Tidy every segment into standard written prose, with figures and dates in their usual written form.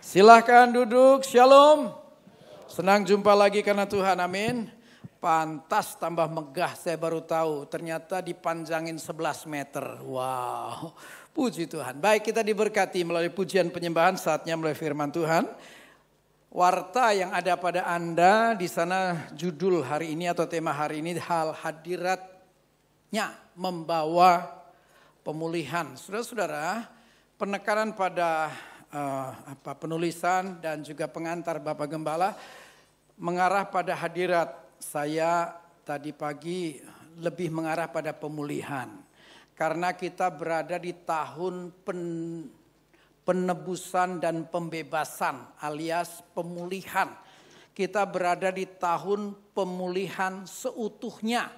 Silahkan duduk, shalom. Senang jumpa lagi karena Tuhan, amin. Pantas tambah megah, saya baru tahu. Ternyata dipanjangin 11 meter. Wow, puji Tuhan. Baik, kita diberkati melalui pujian penyembahan, saatnya melalui firman Tuhan. Warta yang ada pada Anda, di sana judul hari ini atau tema hari ini, hal hadiratnya membawa pemulihan. Saudara-saudara, penekanan pada penulisan dan juga pengantar Bapak Gembala mengarah pada hadirat. Saya tadi pagi lebih mengarah pada pemulihan. Karena kita berada di tahun penebusan dan pembebasan alias pemulihan. Kita berada di tahun pemulihan seutuhnya.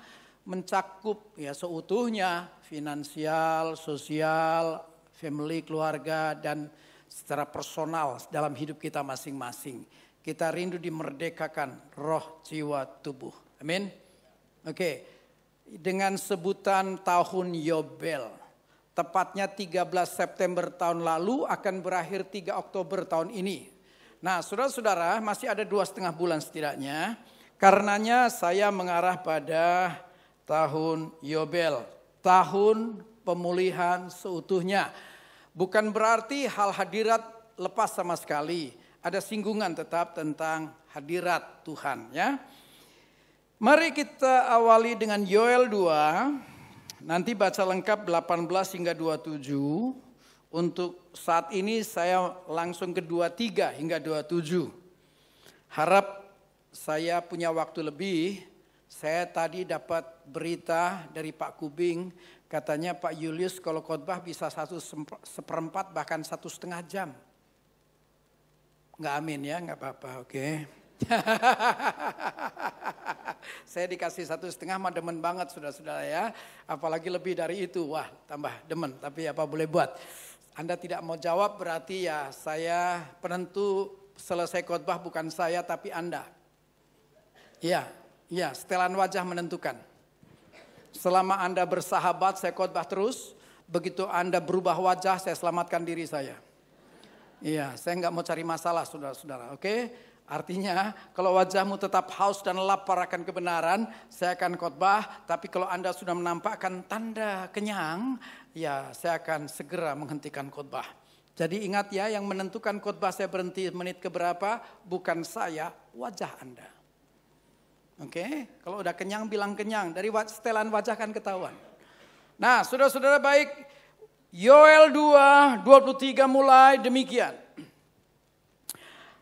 Mencakup ya seutuhnya finansial, sosial, family, keluarga, dan secara personal dalam hidup kita masing-masing. Kita rindu dimerdekakan roh, jiwa, tubuh. Amin. Oke. Dengan sebutan tahun Yobel. Tepatnya 13 September tahun lalu akan berakhir 3 Oktober tahun ini. Nah, saudara-saudara, masih ada 2,5 bulan setidaknya. Karenanya saya mengarah pada tahun Yobel. Tahun pemulihan seutuhnya. Bukan berarti hal hadirat lepas sama sekali. Ada singgungan tetap tentang hadirat Tuhan, ya. Mari kita awali dengan Yoel 2. Nanti baca lengkap 18 hingga 27. Untuk saat ini saya langsung ke 23 hingga 27. Harap saya punya waktu lebih. Saya tadi dapat berita dari Pak Kubing. Katanya Pak Julius kalau khotbah bisa 1/4 bahkan 1,5 jam. Enggak amin ya, enggak apa-apa, oke. Saya dikasih 1,5 mah demen banget saudara-saudara ya. Apalagi lebih dari itu, wah tambah demen. Tapi apa boleh buat. Anda tidak mau jawab berarti ya saya penentu selesai khotbah bukan saya tapi Anda. Iya, setelan wajah menentukan. Selama Anda bersahabat, saya khotbah terus. Begitu Anda berubah wajah, saya selamatkan diri saya. Iya, saya nggak mau cari masalah, saudara-saudara. Oke, artinya kalau wajahmu tetap haus dan lapar akan kebenaran, saya akan khotbah. Tapi kalau Anda sudah menampakkan tanda kenyang, ya saya akan segera menghentikan khotbah. Jadi ingat ya, yang menentukan khotbah saya berhenti menit keberapa, bukan saya, wajah Anda. Oke, kalau udah kenyang bilang kenyang, dari setelan wajah kan ketahuan. Nah, saudara-saudara baik, Yoel 2, 23 mulai demikian.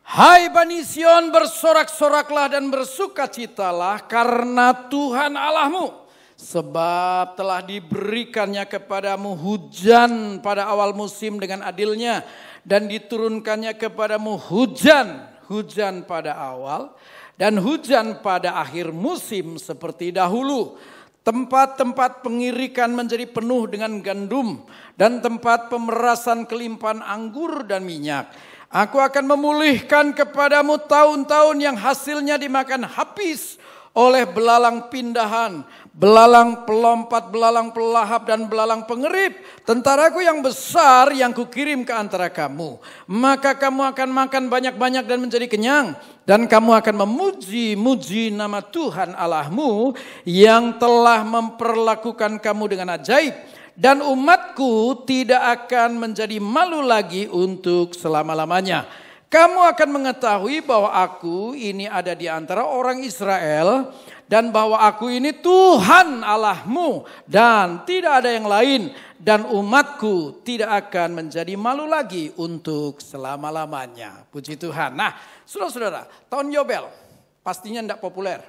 Hai Bani Sion, bersorak-soraklah dan bersukacitalah karena Tuhan Allahmu. Sebab telah diberikannya kepadamu hujan pada awal musim dengan adilnya. Dan diturunkannya kepadamu hujan pada awal. Dan hujan pada akhir musim seperti dahulu. Tempat-tempat pengirikan menjadi penuh dengan gandum. Dan tempat pemerasan kelimpahan anggur dan minyak. Aku akan memulihkan kepadamu tahun-tahun yang hasilnya dimakan habis oleh belalang pindahan. Belalang pelompat, belalang pelahap dan belalang pengerip. Tentaraku yang besar yang kukirim ke antara kamu. Maka kamu akan makan banyak-banyak dan menjadi kenyang. Dan kamu akan memuji-muji nama Tuhan Allahmu yang telah memperlakukan kamu dengan ajaib. Dan umatku tidak akan menjadi malu lagi untuk selama-lamanya. Kamu akan mengetahui bahwa aku ini ada di antara orang Israel. Dan bahwa aku ini Tuhan Allahmu dan tidak ada yang lain. Dan umatku tidak akan menjadi malu lagi untuk selama-lamanya. Puji Tuhan. Nah, saudara-saudara, tahun Yobel pastinya tidak populer.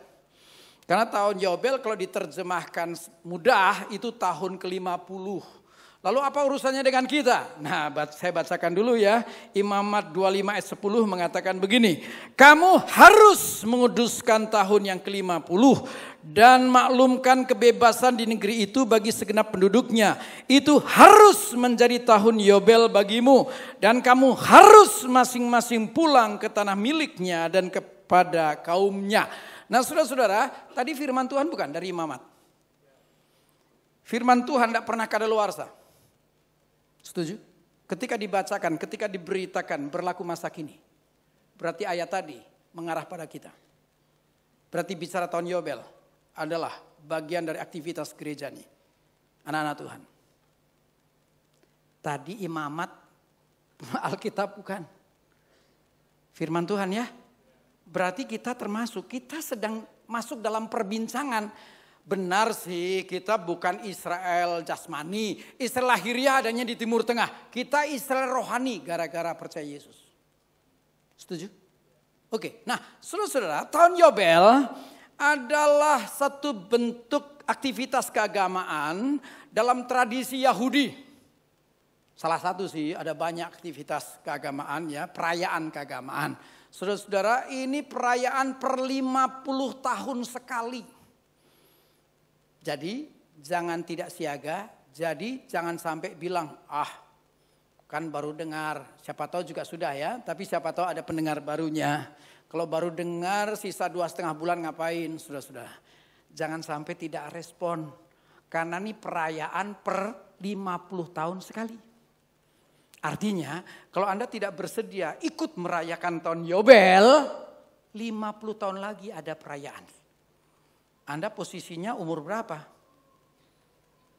Karena tahun Yobel kalau diterjemahkan mudah itu tahun ke-50. Lalu apa urusannya dengan kita? Nah, saya bacakan dulu ya. Imamat 25 ayat 10 mengatakan begini. Kamu harus menguduskan tahun yang ke-50 dan maklumkan kebebasan di negeri itu bagi segenap penduduknya. Itu harus menjadi tahun Yobel bagimu. Dan kamu harus masing-masing pulang ke tanah miliknya dan kepada kaumnya. Nah, saudara-saudara, tadi firman Tuhan bukan dari Imamat. Firman Tuhan tidak pernah kadaluarsa. Setuju? Ketika dibacakan, ketika diberitakan berlaku masa kini. Berarti ayat tadi mengarah pada kita. Berarti bicara tahun Yobel adalah bagian dari aktivitas gereja nih. Anak-anak Tuhan. Tadi imamat Alkitab bukan. Firman Tuhan ya. Berarti kita termasuk, kita sedang masuk dalam perbincangan. Benar sih kita bukan Israel jasmani. Israel lahiriah adanya di Timur Tengah. Kita Israel rohani gara-gara percaya Yesus. Setuju? Oke, nah saudara-saudara, tahun Yobel adalah satu bentuk aktivitas keagamaan dalam tradisi Yahudi. Salah satu sih, ada banyak aktivitas keagamaan ya, perayaan keagamaan. Saudara-saudara, ini perayaan per 50 tahun sekali. Jadi jangan tidak siaga, jadi jangan sampai bilang, kan baru dengar, siapa tahu juga sudah ya, tapi siapa tahu ada pendengar barunya. Kalau baru dengar sisa 2,5 bulan ngapain, sudah. Jangan sampai tidak respon, karena ini perayaan per 50 tahun sekali. Artinya kalau Anda tidak bersedia ikut merayakan tahun Yobel, 50 tahun lagi ada perayaan. Anda posisinya umur berapa?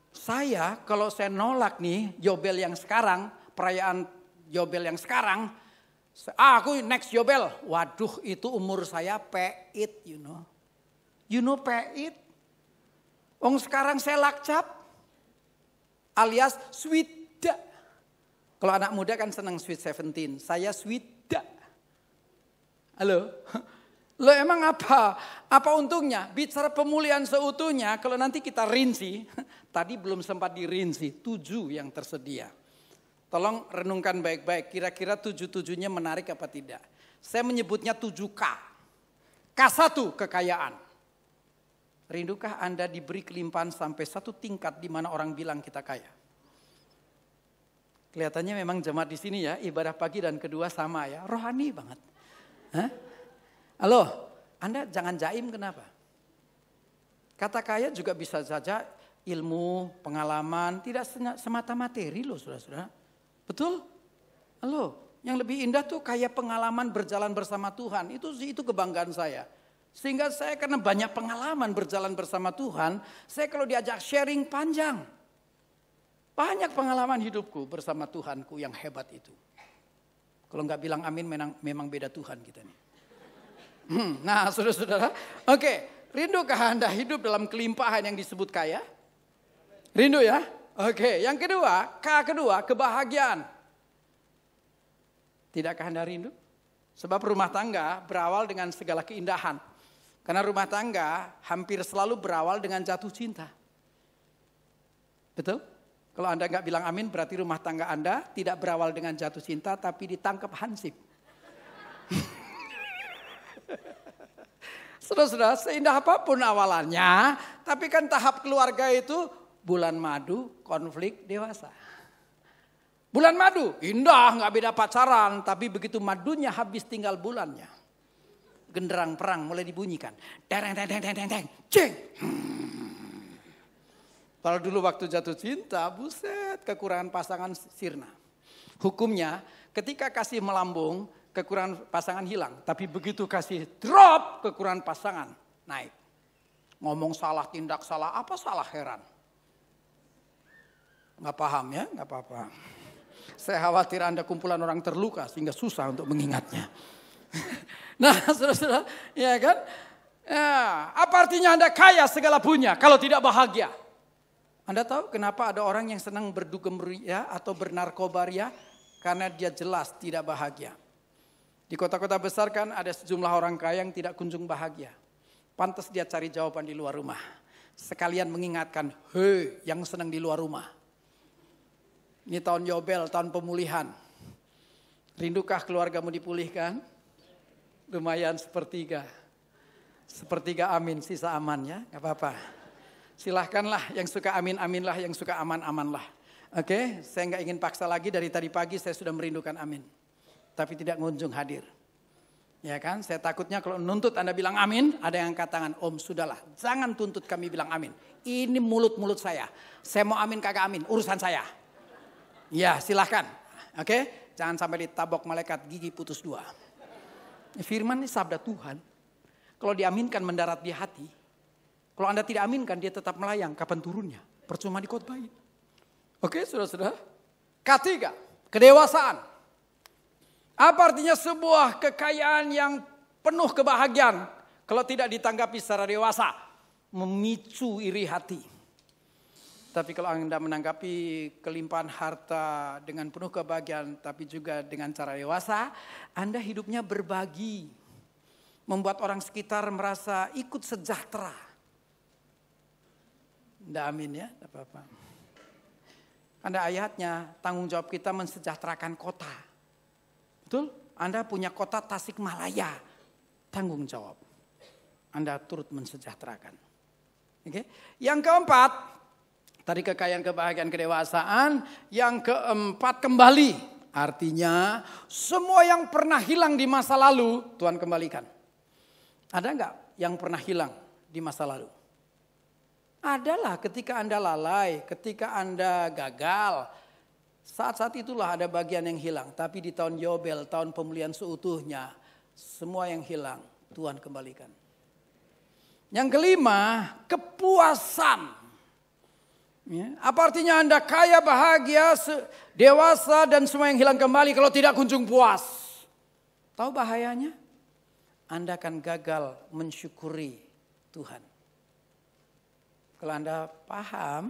Saya kalau saya nolak nih Yobel yang sekarang, perayaan Yobel yang sekarang, aku next Yobel. Waduh, itu umur saya peit, you know. You know peit? Sekarang saya lakcap alias sweet. Kalau anak muda kan senang sweet 17, saya sweet. Halo? Loh emang apa untungnya? Bicara pemulihan seutuhnya, kalau nanti kita rinci, tadi belum sempat dirinci, 7 yang tersedia. Tolong renungkan baik-baik, kira-kira 7-7-nya menarik apa tidak. Saya menyebutnya 7K. K1, kekayaan. Rindukah Anda diberi kelimpahan sampai satu tingkat di mana orang bilang kita kaya? Kelihatannya memang jemaat di sini ya, ibadah pagi dan kedua sama ya, rohani banget. Hah? Halo, Anda jangan jaim kenapa? Kata kaya juga bisa saja ilmu, pengalaman, tidak semata materi loh saudara-saudara. Betul? Halo, yang lebih indah tuh kaya pengalaman berjalan bersama Tuhan. Itu kebanggaan saya. Sehingga saya karena banyak pengalaman berjalan bersama Tuhan, saya kalau diajak sharing panjang. Banyak pengalaman hidupku bersama Tuhanku yang hebat itu. Kalau nggak bilang amin memang beda Tuhan kita nih. Nah saudara-saudara, oke, rindukah Anda hidup dalam kelimpahan yang disebut kaya? Rindu ya? Oke, yang kedua, K kedua, kebahagiaan. Tidakkah Anda rindu? Sebab rumah tangga berawal dengan segala keindahan. Karena rumah tangga hampir selalu berawal dengan jatuh cinta. Betul? Kalau Anda nggak bilang amin berarti rumah tangga Anda tidak berawal dengan jatuh cinta tapi ditangkap hansip. Saudara-saudara, seindah apapun awalannya, tapi kan tahap keluarga itu bulan madu, konflik dewasa. Bulan madu, indah gak beda pacaran, tapi begitu madunya habis tinggal bulannya. Genderang perang mulai dibunyikan. Deng, ceng. Kalau dulu waktu jatuh cinta, buset, kekurangan pasangan sirna. Hukumnya, ketika kasih melambung, kekurangan pasangan hilang. Tapi begitu kasih drop, kekurangan pasangan naik. Ngomong salah, tindak salah, apa salah heran. Gak paham ya, gak apa-apa. Saya khawatir Anda kumpulan orang terluka sehingga susah untuk mengingatnya. Nah saudara-saudara, ya kan? Ya, apa artinya Anda kaya segala punya kalau tidak bahagia? Anda tahu kenapa ada orang yang senang berdugem ria atau bernarkoba ria? Karena dia jelas tidak bahagia. Di kota-kota besar kan ada sejumlah orang kaya yang tidak kunjung bahagia. Pantas dia cari jawaban di luar rumah. Sekalian mengingatkan, hei yang senang di luar rumah. Ini tahun Yobel, tahun pemulihan. Rindukah keluargamu dipulihkan? Lumayan sepertiga. Sepertiga amin, sisa aman ya, gak apa-apa. Silahkanlah yang suka amin-amin lah, yang suka aman-aman lah. Oke, saya gak ingin paksa lagi, dari tadi pagi saya sudah merindukan amin. Tapi tidak kunjung hadir. Ya kan, saya takutnya kalau nuntut Anda bilang amin, ada yang angkat tangan, Om sudahlah, jangan tuntut kami bilang amin. Ini mulut-mulut saya mau amin kagak amin, urusan saya. Ya silahkan. Oke? Jangan sampai ditabok malaikat gigi putus 2. Firman ini sabda Tuhan. Kalau diaminkan mendarat di hati. Kalau Anda tidak aminkan dia tetap melayang. Kapan turunnya? Percuma dikhotbahin. Oke, saudara-saudara. Ketiga, kedewasaan. Apa artinya sebuah kekayaan yang penuh kebahagiaan kalau tidak ditanggapi secara dewasa? Memicu iri hati. Tapi kalau Anda menanggapi kelimpahan harta dengan penuh kebahagiaan tapi juga dengan cara dewasa, Anda hidupnya berbagi. Membuat orang sekitar merasa ikut sejahtera. Tidak amin ya, tidak apa-apa. Ada ayatnya, tanggung jawab kita mensejahterakan kota. Betul? Anda punya kota Tasikmalaya, tanggung jawab. Anda turut mensejahterakan. Oke? Yang keempat, tadi kekayaan, kebahagiaan, kedewasaan. Yang keempat, kembali. Artinya semua yang pernah hilang di masa lalu Tuhan kembalikan. Ada enggak yang pernah hilang di masa lalu? Adalah ketika Anda lalai, ketika Anda gagal. Saat-saat itulah ada bagian yang hilang. Tapi di tahun Yobel, tahun pemulihan seutuhnya, semua yang hilang Tuhan kembalikan. Yang kelima, kepuasan. Ya, apa artinya Anda kaya, bahagia, dewasa dan semua yang hilang kembali kalau tidak kunjung puas? Tahu bahayanya? Anda akan gagal mensyukuri Tuhan. Kalau Anda paham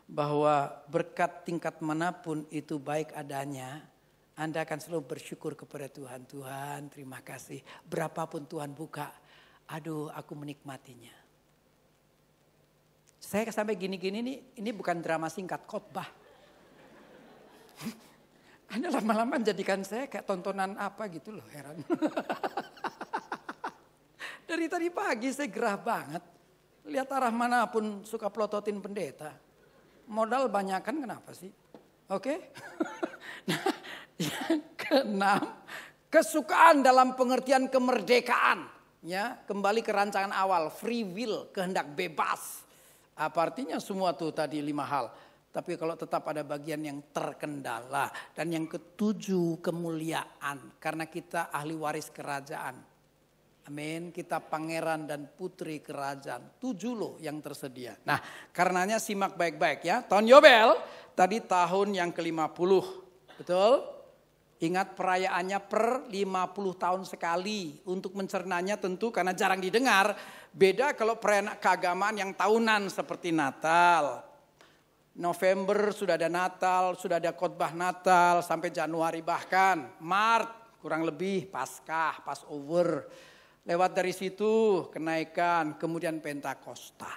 bahwa berkat tingkat manapun itu baik adanya, Anda akan selalu bersyukur kepada Tuhan. Tuhan, terima kasih. Berapapun Tuhan buka, aduh aku menikmatinya. Saya sampai gini-gini nih, ini bukan drama singkat, khotbah. Anda lama-lama jadikan saya kayak tontonan apa gitu loh, heran. Dari tadi pagi saya gerah banget. Lihat arah manapun suka pelototin pendeta. Modal banyakan kenapa sih? Oke. Nah, yang keenam, kesukaan dalam pengertian kemerdekaan. Ya, kembali ke rancangan awal, free will, kehendak bebas. Apa artinya semua tuh tadi 5 hal. Tapi kalau tetap ada bagian yang terkendala. Dan yang ketujuh, kemuliaan. Karena kita ahli waris kerajaan. Amin, kita pangeran dan putri kerajaan. 7 loh yang tersedia. Nah, karenanya simak baik-baik ya. Tahun Yobel, tadi tahun yang ke-50. Betul? Ingat perayaannya per 50 tahun sekali. Untuk mencernanya tentu karena jarang didengar. Beda kalau perayaan keagamaan yang tahunan seperti Natal. November sudah ada Natal, sudah ada khotbah Natal. Sampai Januari bahkan. Maret kurang lebih Paskah, Passover. Lewat dari situ kenaikan, kemudian Pentakosta.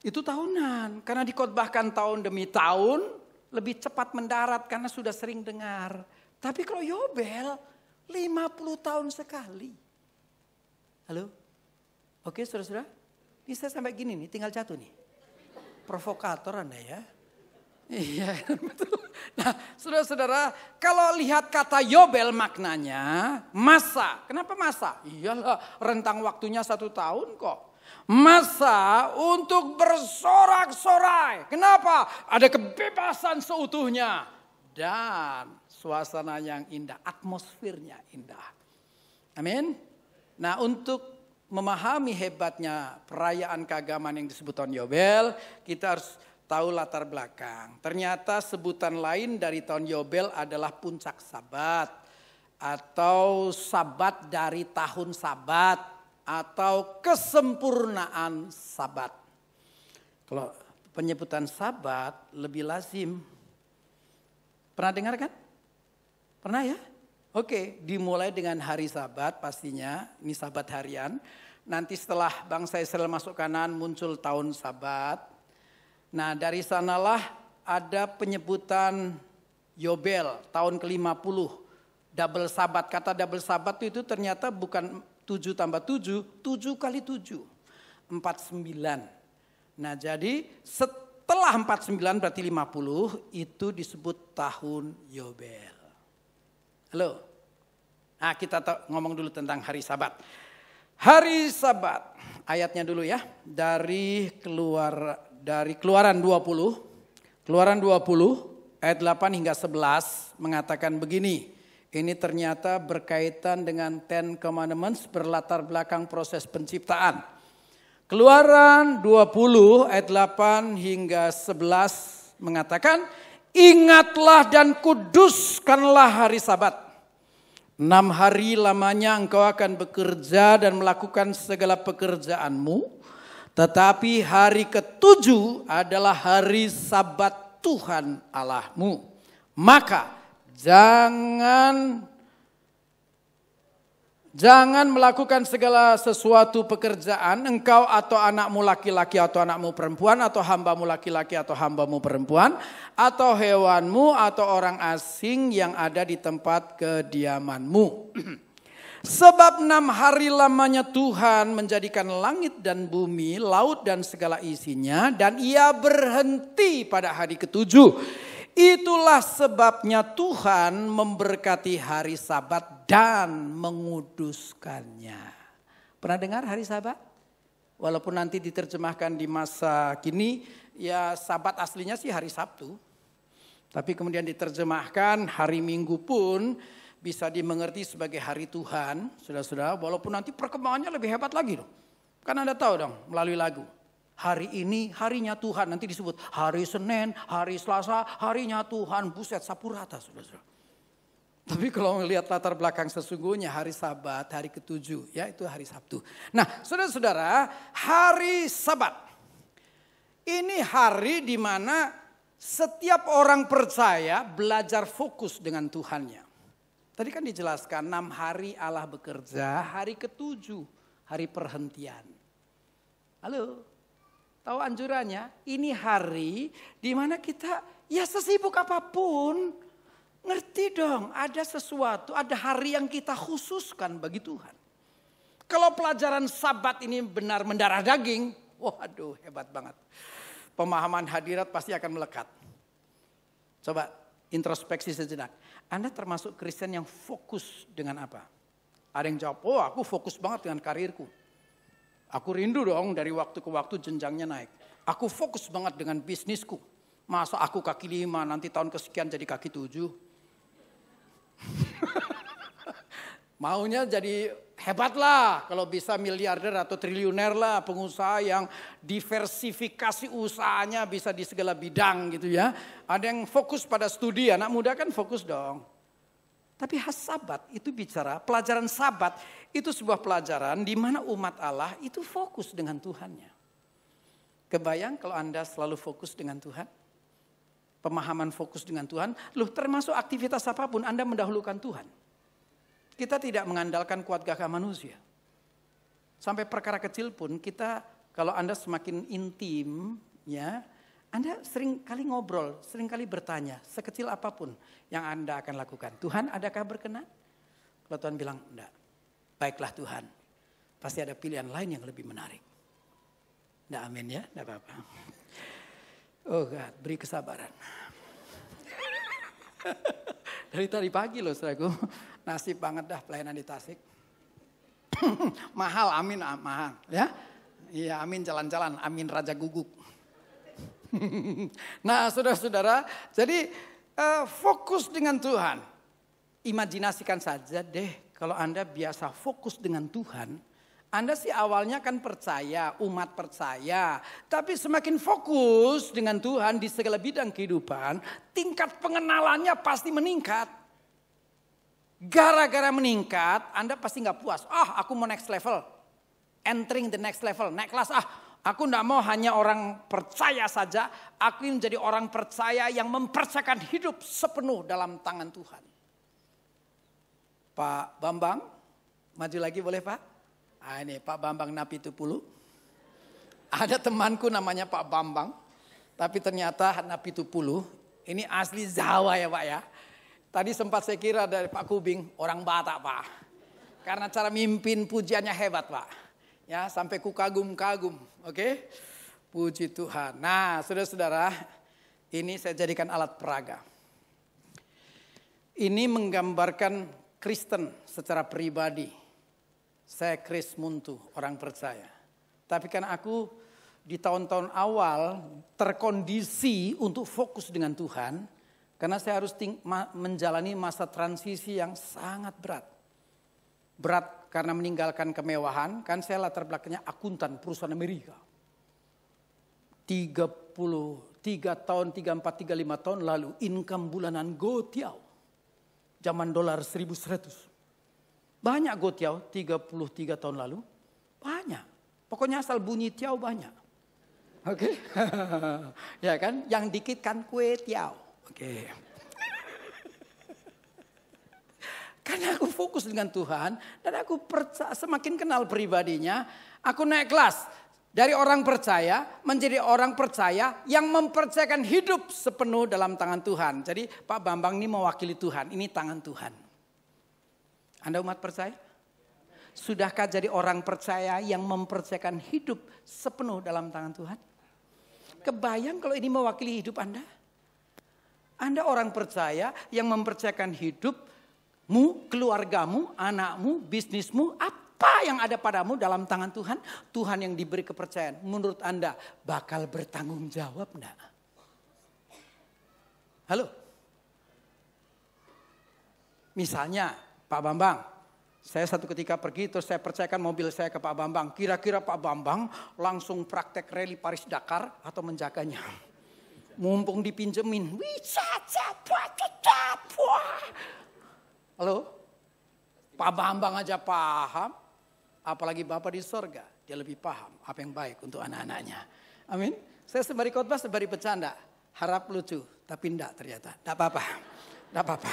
Itu tahunan, karena dikhotbahkan tahun demi tahun, lebih cepat mendarat karena sudah sering dengar. Tapi kalau Yobel, 50 tahun sekali. Halo? Oke saudara-saudara? Ini saya sampai gini nih, tinggal jatuh nih. Provokator Anda ya. Iya betul. Nah saudara-saudara, kalau lihat kata Yobel maknanya masa. Kenapa masa? Iyalah rentang waktunya 1 tahun kok. Masa untuk bersorak-sorai. Kenapa? Ada kebebasan seutuhnya. Dan suasana yang indah, atmosfernya indah. Amin. Nah untuk memahami hebatnya perayaan keagamaan yang disebut tahun Yobel, kita harus tahu latar belakang. Ternyata sebutan lain dari tahun Yobel adalah puncak sabat. Atau sabat dari tahun sabat. Atau kesempurnaan sabat. Kalau penyebutan sabat lebih lazim. Pernah dengar kan? Pernah ya? Oke, dimulai dengan hari sabat pastinya. Ini sabat harian. Nanti setelah bangsa Israel masuk Kanaan muncul tahun sabat. Nah dari sanalah ada penyebutan Yobel tahun ke-50. Double sabat, kata double sabat itu ternyata bukan 7 tambah 7, 7 kali 7. 49. Nah jadi setelah 49 berarti 50 itu disebut tahun Yobel. Halo? Nah kita ngomong dulu tentang hari sabat. Hari sabat, ayatnya dulu ya, dari Keluaran 20. Keluaran 20 ayat 8 hingga 11 mengatakan begini. Ini ternyata berkaitan dengan Ten Commandments berlatar belakang proses penciptaan. Keluaran 20 ayat 8 hingga 11 mengatakan, ingatlah dan kuduskanlah hari Sabat. 6 hari lamanya engkau akan bekerja dan melakukan segala pekerjaanmu. Tetapi hari ke-7 adalah hari Sabat Tuhan Allahmu. Maka jangan melakukan segala sesuatu pekerjaan engkau atau anakmu laki-laki atau anakmu perempuan atau hambamu laki-laki atau hambamu perempuan atau hewanmu atau orang asing yang ada di tempat kediamanmu. Sebab 6 hari lamanya Tuhan menjadikan langit dan bumi, laut dan segala isinya, dan ia berhenti pada hari ke-7. Itulah sebabnya Tuhan memberkati hari Sabat dan menguduskannya. Pernah dengar hari Sabat? Walaupun nanti diterjemahkan di masa kini, ya Sabat aslinya sih hari Sabtu. Tapi kemudian diterjemahkan hari Minggu pun bisa dimengerti sebagai hari Tuhan, saudara-saudara. Walaupun nanti perkembangannya lebih hebat lagi dong. Kan Anda tahu dong melalui lagu. Hari ini harinya Tuhan, nanti disebut hari Senin, hari Selasa, harinya Tuhan. Buset, sapu rata saudara-saudara. Tapi kalau melihat latar belakang sesungguhnya hari Sabat, hari ke-7, ya itu hari Sabtu. Nah saudara-saudara, hari Sabat. Ini hari di mana setiap orang percaya belajar fokus dengan Tuhannya. Tadi kan dijelaskan 6 hari Allah bekerja, hari ke-7 hari perhentian. Halo, tahu anjurannya? Ini hari di mana kita ya sesibuk apapun, ngerti dong ada sesuatu, ada hari yang kita khususkan bagi Tuhan. Kalau pelajaran Sabat ini benar mendarah daging, waduh hebat banget. Pemahaman hadirat pasti akan melekat. Coba introspeksi sejenak. Anda termasuk Kristen yang fokus dengan apa? Ada yang jawab, oh aku fokus banget dengan karirku. Aku rindu dong dari waktu ke waktu jenjangnya naik. Aku fokus banget dengan bisnisku. Masa aku kaki 5 nanti tahun kesekian jadi kaki 7. Maunya jadi hebat lah. Kalau bisa miliarder atau triliuner lah. Pengusaha yang diversifikasi usahanya bisa di segala bidang gitu ya. Ada yang fokus pada studi. Anak muda kan fokus dong. Tapi Sabat itu bicara, pelajaran Sabat itu sebuah pelajaran di mana umat Allah itu fokus dengan Tuhannya. Kebayang kalau Anda selalu fokus dengan Tuhan? Pemahaman fokus dengan Tuhan, loh termasuk aktivitas apapun Anda mendahulukan Tuhan. Kita tidak mengandalkan kuat gagah manusia. Sampai perkara kecil pun kita, kalau Anda semakin intim, ya, Anda sering kali ngobrol, sering kali bertanya, sekecil apapun yang Anda akan lakukan. Tuhan adakah berkenan? Kalau Tuhan bilang, enggak. Baiklah Tuhan, pasti ada pilihan lain yang lebih menarik. Enggak, amin ya, enggak apa-apa. Oh God, beri kesabaran. Dari tadi pagi loh saudaraku, nasib banget dah pelayanan di Tasik. Mahal, amin, mahal. Ya, iya amin jalan-jalan, amin raja guguk. Nah saudara-saudara, jadi fokus dengan Tuhan. Imajinasikan saja deh kalau Anda biasa fokus dengan Tuhan. Anda sih awalnya kan percaya, umat percaya. Tapi semakin fokus dengan Tuhan di segala bidang kehidupan, tingkat pengenalannya pasti meningkat. Gara-gara meningkat, Anda pasti gak puas. Aku mau next level. Entering the next level, naik kelas. Aku gak mau hanya orang percaya saja. Aku ingin menjadi orang percaya yang mempercayakan hidup sepenuh dalam tangan Tuhan. Pak Bambang, maju lagi boleh Pak? Ini Pak Bambang Napitupulu. Ada temanku namanya Pak Bambang. Tapi ternyata Napitupulu. Ini asli Jawa ya Pak ya. Tadi sempat saya kira dari Pak Kubing orang Batak Pak. Karena cara mimpin pujiannya hebat Pak. Ya sampai ku kagum-kagum. Oke. Puji Tuhan. Nah saudara-saudara. Ini saya jadikan alat peraga. Ini menggambarkan Kristen secara pribadi. Saya Chris Muntu, orang percaya. Tapi kan aku di tahun-tahun awal terkondisi untuk fokus dengan Tuhan. Karena saya harus menjalani masa transisi yang sangat berat. Berat karena meninggalkan kemewahan, kan saya latar belakangnya akuntan perusahaan Amerika. 33 tahun, 34, 35 tahun lalu income bulanan gotiao. Zaman dolar 1.100. Banyak gotiao 33 tahun lalu. Banyak. Pokoknya asal bunyi tiao banyak. Oke. Ya kan? Yang dikit kan kue tiao. Oke. Karena aku fokus dengan Tuhan dan aku semakin kenal pribadinya, aku naik kelas dari orang percaya menjadi orang percaya yang mempercayakan hidup sepenuh dalam tangan Tuhan. Jadi Pak Bambang ini mewakili Tuhan, ini tangan Tuhan. Anda umat percaya? Sudahkah jadi orang percaya yang mempercayakan hidup sepenuh dalam tangan Tuhan? Kebayang kalau ini mewakili hidup Anda? Anda orang percaya yang mempercayakan hidupmu, keluargamu, anakmu, bisnismu, apa yang ada padamu dalam tangan Tuhan. Tuhan yang diberi kepercayaan. Menurut Anda bakal bertanggung jawab enggak? Halo? Misalnya Pak Bambang. Saya satu ketika pergi terus saya percayakan mobil saya ke Pak Bambang. Kira-kira Pak Bambang langsung praktek rally Paris Dakar atau menjaganya. Mumpung dipinjemin. Halo? Pak Bambang aja paham. Apalagi Bapak di sorga. Dia lebih paham apa yang baik untuk anak-anaknya. Amin. Saya sembari khotbah, sembari bercanda. Harap lucu. Tapi enggak ternyata. Enggak apa-apa. Enggak apa-apa.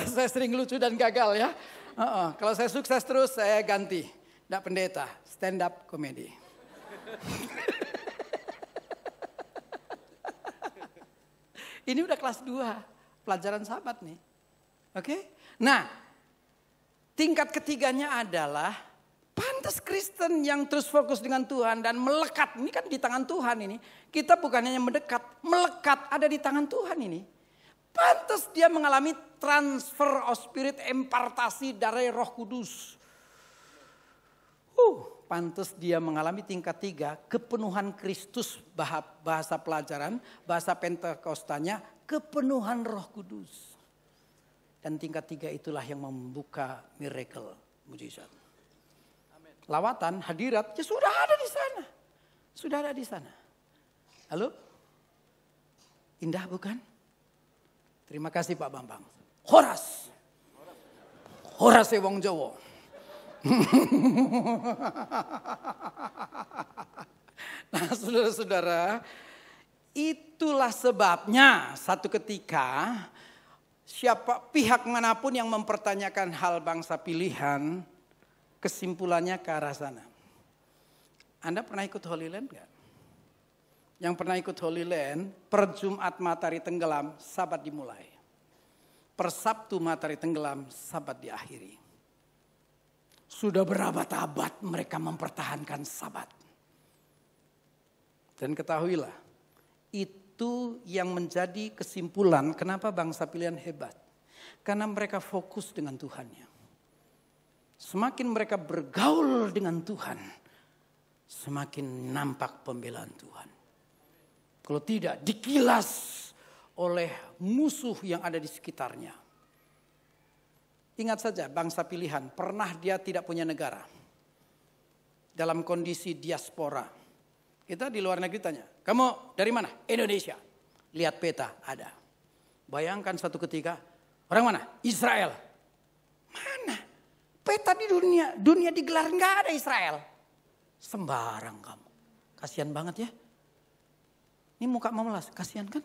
Saya sering lucu dan gagal ya. Kalau saya sukses terus saya ganti. Enggak pendeta. Stand up comedy. Ini udah kelas 2, pelajaran sahabat nih. Oke? Nah, tingkat ketiganya adalah pantas Kristen yang terus fokus dengan Tuhan dan melekat. Ini kan di tangan Tuhan ini. Kita bukan hanya mendekat, melekat ada di tangan Tuhan ini. Pantas dia mengalami transfer of spirit, impartasi dari Roh Kudus. Pantas dia mengalami tingkat 3, kepenuhan Kristus, bahasa pelajaran, bahasa Pentekostanya, kepenuhan Roh Kudus. Dan tingkat 3 itulah yang membuka miracle, mujizat. Lawatan, hadirat, ya sudah ada di sana. Sudah ada di sana. Halo? Indah bukan? Terima kasih Pak Bambang. Horas. Horas wong Jawa. Nah saudara-saudara, itulah sebabnya satu ketika siapa pihak manapun yang mempertanyakan hal bangsa pilihan, kesimpulannya ke arah sana. Anda pernah ikut Holy Land enggak? Yang pernah ikut Holy Land, per Jumat matahari tenggelam, Sabat dimulai. Per Sabtu matahari tenggelam, Sabat diakhiri. Sudah berabad-abad mereka mempertahankan Sabat. Dan ketahuilah, itu yang menjadi kesimpulan kenapa bangsa pilihan hebat. Karena mereka fokus dengan Tuhannya. Semakin mereka bergaul dengan Tuhan, semakin nampak pembelaan Tuhan. Kalau tidak, dikilas oleh musuh yang ada di sekitarnya. Ingat saja bangsa pilihan, pernah dia tidak punya negara. Dalam kondisi diaspora. Kita di luar negeri tanya, kamu dari mana? Indonesia. Lihat peta, ada. Bayangkan satu ketika, orang mana? Israel. Mana? Peta di dunia digelar nggak ada Israel. Sembarang kamu. Kasihan banget ya. Ini muka memelas, kasihan kan?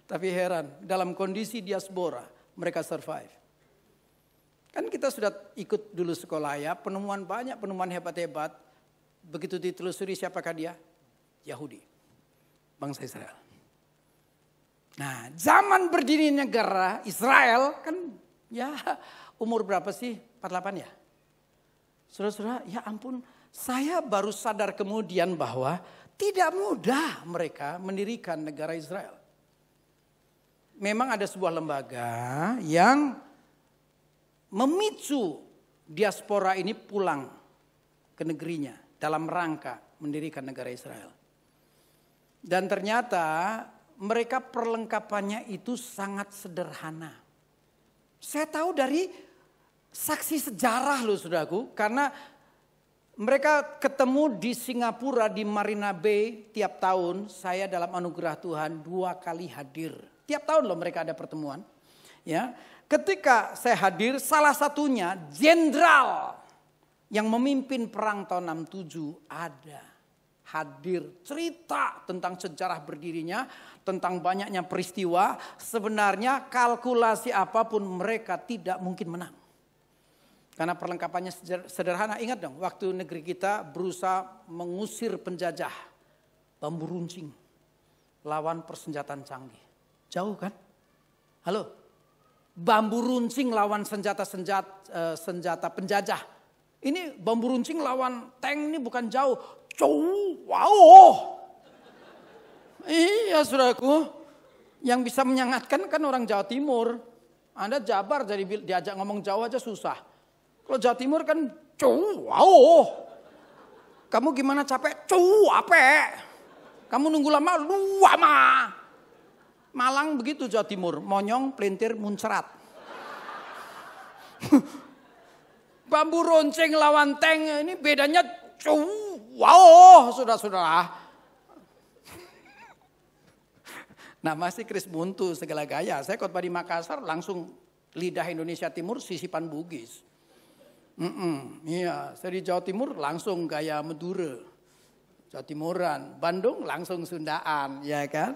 Tapi heran, dalam kondisi diaspora mereka survive. Kan kita sudah ikut dulu sekolah ya, banyak penemuan hebat-hebat. Begitu ditelusuri siapakah dia? Yahudi, bangsa Israel. Nah, zaman berdiri negara Israel kan ya umur berapa sih? 48 ya? Saudara-saudara, ya ampun, saya baru sadar kemudian bahwa tidak mudah mereka mendirikan negara Israel. Memang ada sebuah lembaga yang memicu diaspora ini pulang ke negerinya dalam rangka mendirikan negara Israel. Dan ternyata mereka perlengkapannya itu sangat sederhana. Saya tahu dari saksi sejarah loh saudaraku, karena mereka ketemu di Singapura di Marina Bay tiap tahun. Saya dalam anugerah Tuhan 2 kali hadir. Tiap tahun loh mereka ada pertemuan. Ya, ketika saya hadir, salah satunya jenderal yang memimpin perang tahun 67 ada. Hadir, cerita tentang sejarah berdirinya, tentang banyaknya peristiwa. Sebenarnya kalkulasi apapun mereka tidak mungkin menang. Karena perlengkapannya sederhana. Ingat dong, waktu negeri kita berusaha mengusir penjajah, bambu runcing lawan persenjataan canggih. Jauh kan? Halo? Bambu runcing lawan senjata penjajah. Ini bambu runcing lawan tank ini bukan jauh. Wow. Iya saudaraku. Yang bisa menyangatkan kan orang Jawa Timur. Anda Jabar jadi diajak ngomong Jawa aja susah. Kalau Jawa Timur kan wow. Kamu gimana capek? Capek. Kamu nunggu lama? Lama. Malang begitu Jawa Timur. Monyong, pelintir, muncrat. Bambu runcing lawan tank ini bedanya wow, saudara-saudara. Nah masih Kris Buntu segala gaya. Saya khotbah di Makassar langsung lidah Indonesia Timur sisipan Bugis. Iya, saya di Jawa Timur langsung gaya Madura. Jawa Timuran. Bandung langsung Sundaan, ya kan?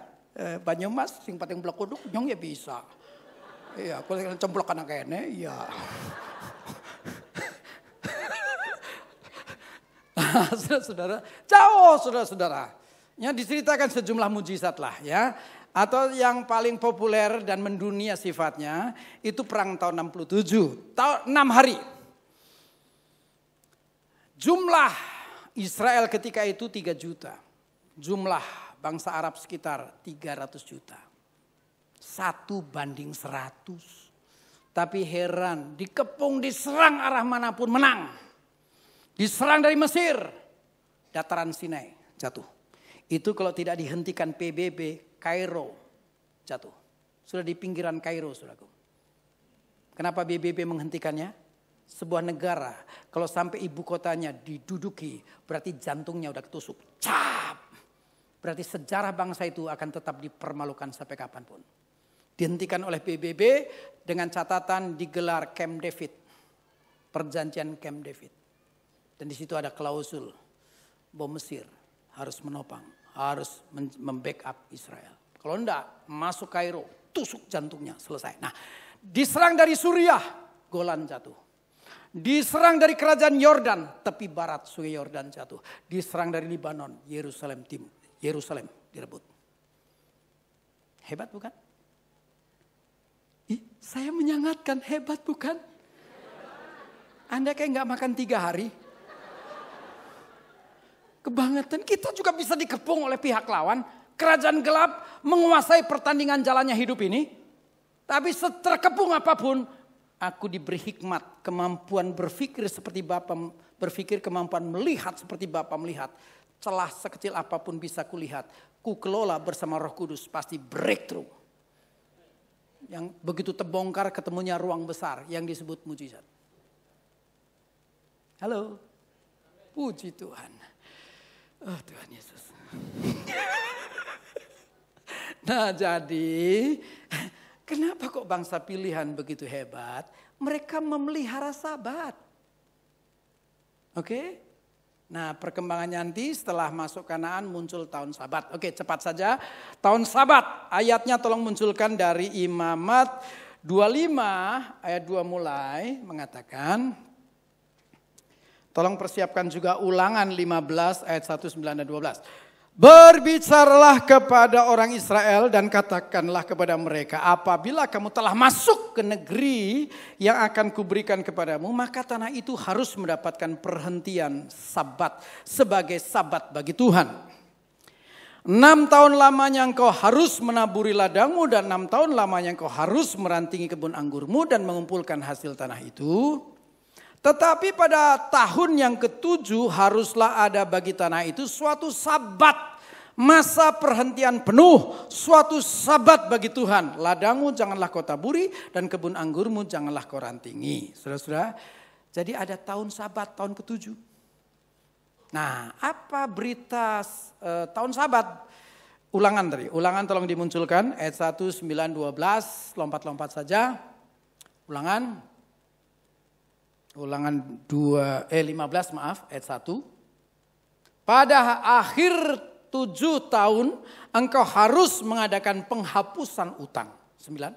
Banyumas sing pating blok kuduk nyong ya bisa. Iya, kalau cemplok anak kene, iya. Saudara-saudara, jauh saudara-saudara. Ya diceritakan sejumlah mujizat lah ya. Atau yang paling populer dan mendunia sifatnya itu perang tahun 67. 6 hari. Jumlah Israel ketika itu 3 juta. Jumlah bangsa Arab sekitar 300 juta. 1:100. Tapi heran, dikepung, diserang arah manapun menang. Diserang dari Mesir, dataran Sinai jatuh. Itu kalau tidak dihentikan PBB, Kairo jatuh. Sudah di pinggiran Kairo, saudaraku. Kenapa PBB menghentikannya? Sebuah negara, kalau sampai ibu kotanya diduduki, berarti jantungnya udah ketusuk. Cap! Berarti sejarah bangsa itu akan tetap dipermalukan sampai kapanpun. Dihentikan oleh PBB dengan catatan digelar Camp David. Perjanjian Camp David. Dan di situ ada klausul bahwa Mesir harus menopang, harus membackup Israel. Kalau enggak, masuk Kairo, tusuk jantungnya, selesai. Nah, diserang dari Suriah, Golan jatuh. Diserang dari kerajaan Yordan, tepi barat Sungai Yordan jatuh. Diserang dari Libanon, Yerusalem timur, Yerusalem direbut. Hebat bukan? Saya menyangatkan, hebat bukan? Anda kayak gak makan 3 hari. Kebangetan, kita juga bisa dikepung oleh pihak lawan. Kerajaan gelap menguasai pertandingan jalannya hidup ini. Tapi terkepung apapun, aku diberi hikmat, kemampuan berpikir seperti Bapa berpikir, kemampuan melihat seperti Bapa melihat. Celah sekecil apapun bisa kulihat. Ku kelola bersama Roh Kudus, pasti breakthrough. Yang begitu terbongkar ketemunya ruang besar yang disebut mujizat. Halo. Puji Tuhan. Oh Tuhan Yesus. Nah jadi kenapa kok bangsa pilihan begitu hebat? Mereka memelihara Sabat. Oke? Nah perkembangannya nanti setelah masuk Kanaan muncul tahun Sabat. Oke cepat saja. Tahun Sabat ayatnya tolong munculkan dari Imamat 25 ayat 2 mulai mengatakan. Tolong persiapkan juga Ulangan 15 ayat 1, 9 dan 12. Berbicaralah kepada orang Israel dan katakanlah kepada mereka, apabila kamu telah masuk ke negeri yang akan kuberikan kepadamu, maka tanah itu harus mendapatkan perhentian Sabat sebagai Sabat bagi Tuhan. 6 tahun lamanya engkau harus menaburi ladangmu dan 6 tahun lamanya engkau harus merantingi kebun anggurmu dan mengumpulkan hasil tanah itu. Tetapi pada tahun yang ke-7 haruslah ada bagi tanah itu suatu Sabat Masa perhentian penuh, suatu sabat bagi Tuhan. Ladangmu janganlah kau taburi dan kebun anggurmu janganlah kau rantingi. Saudara-saudara, jadi ada tahun sabat, tahun ke-7. Nah, apa berita tahun sabat? Ulangan tadi, ulangan tolong dimunculkan. Ayat 1, 9, 12, lompat-lompat saja. Ulangan 15 maaf, ayat 1. Pada akhir 7 tahun engkau harus mengadakan penghapusan utang. 9.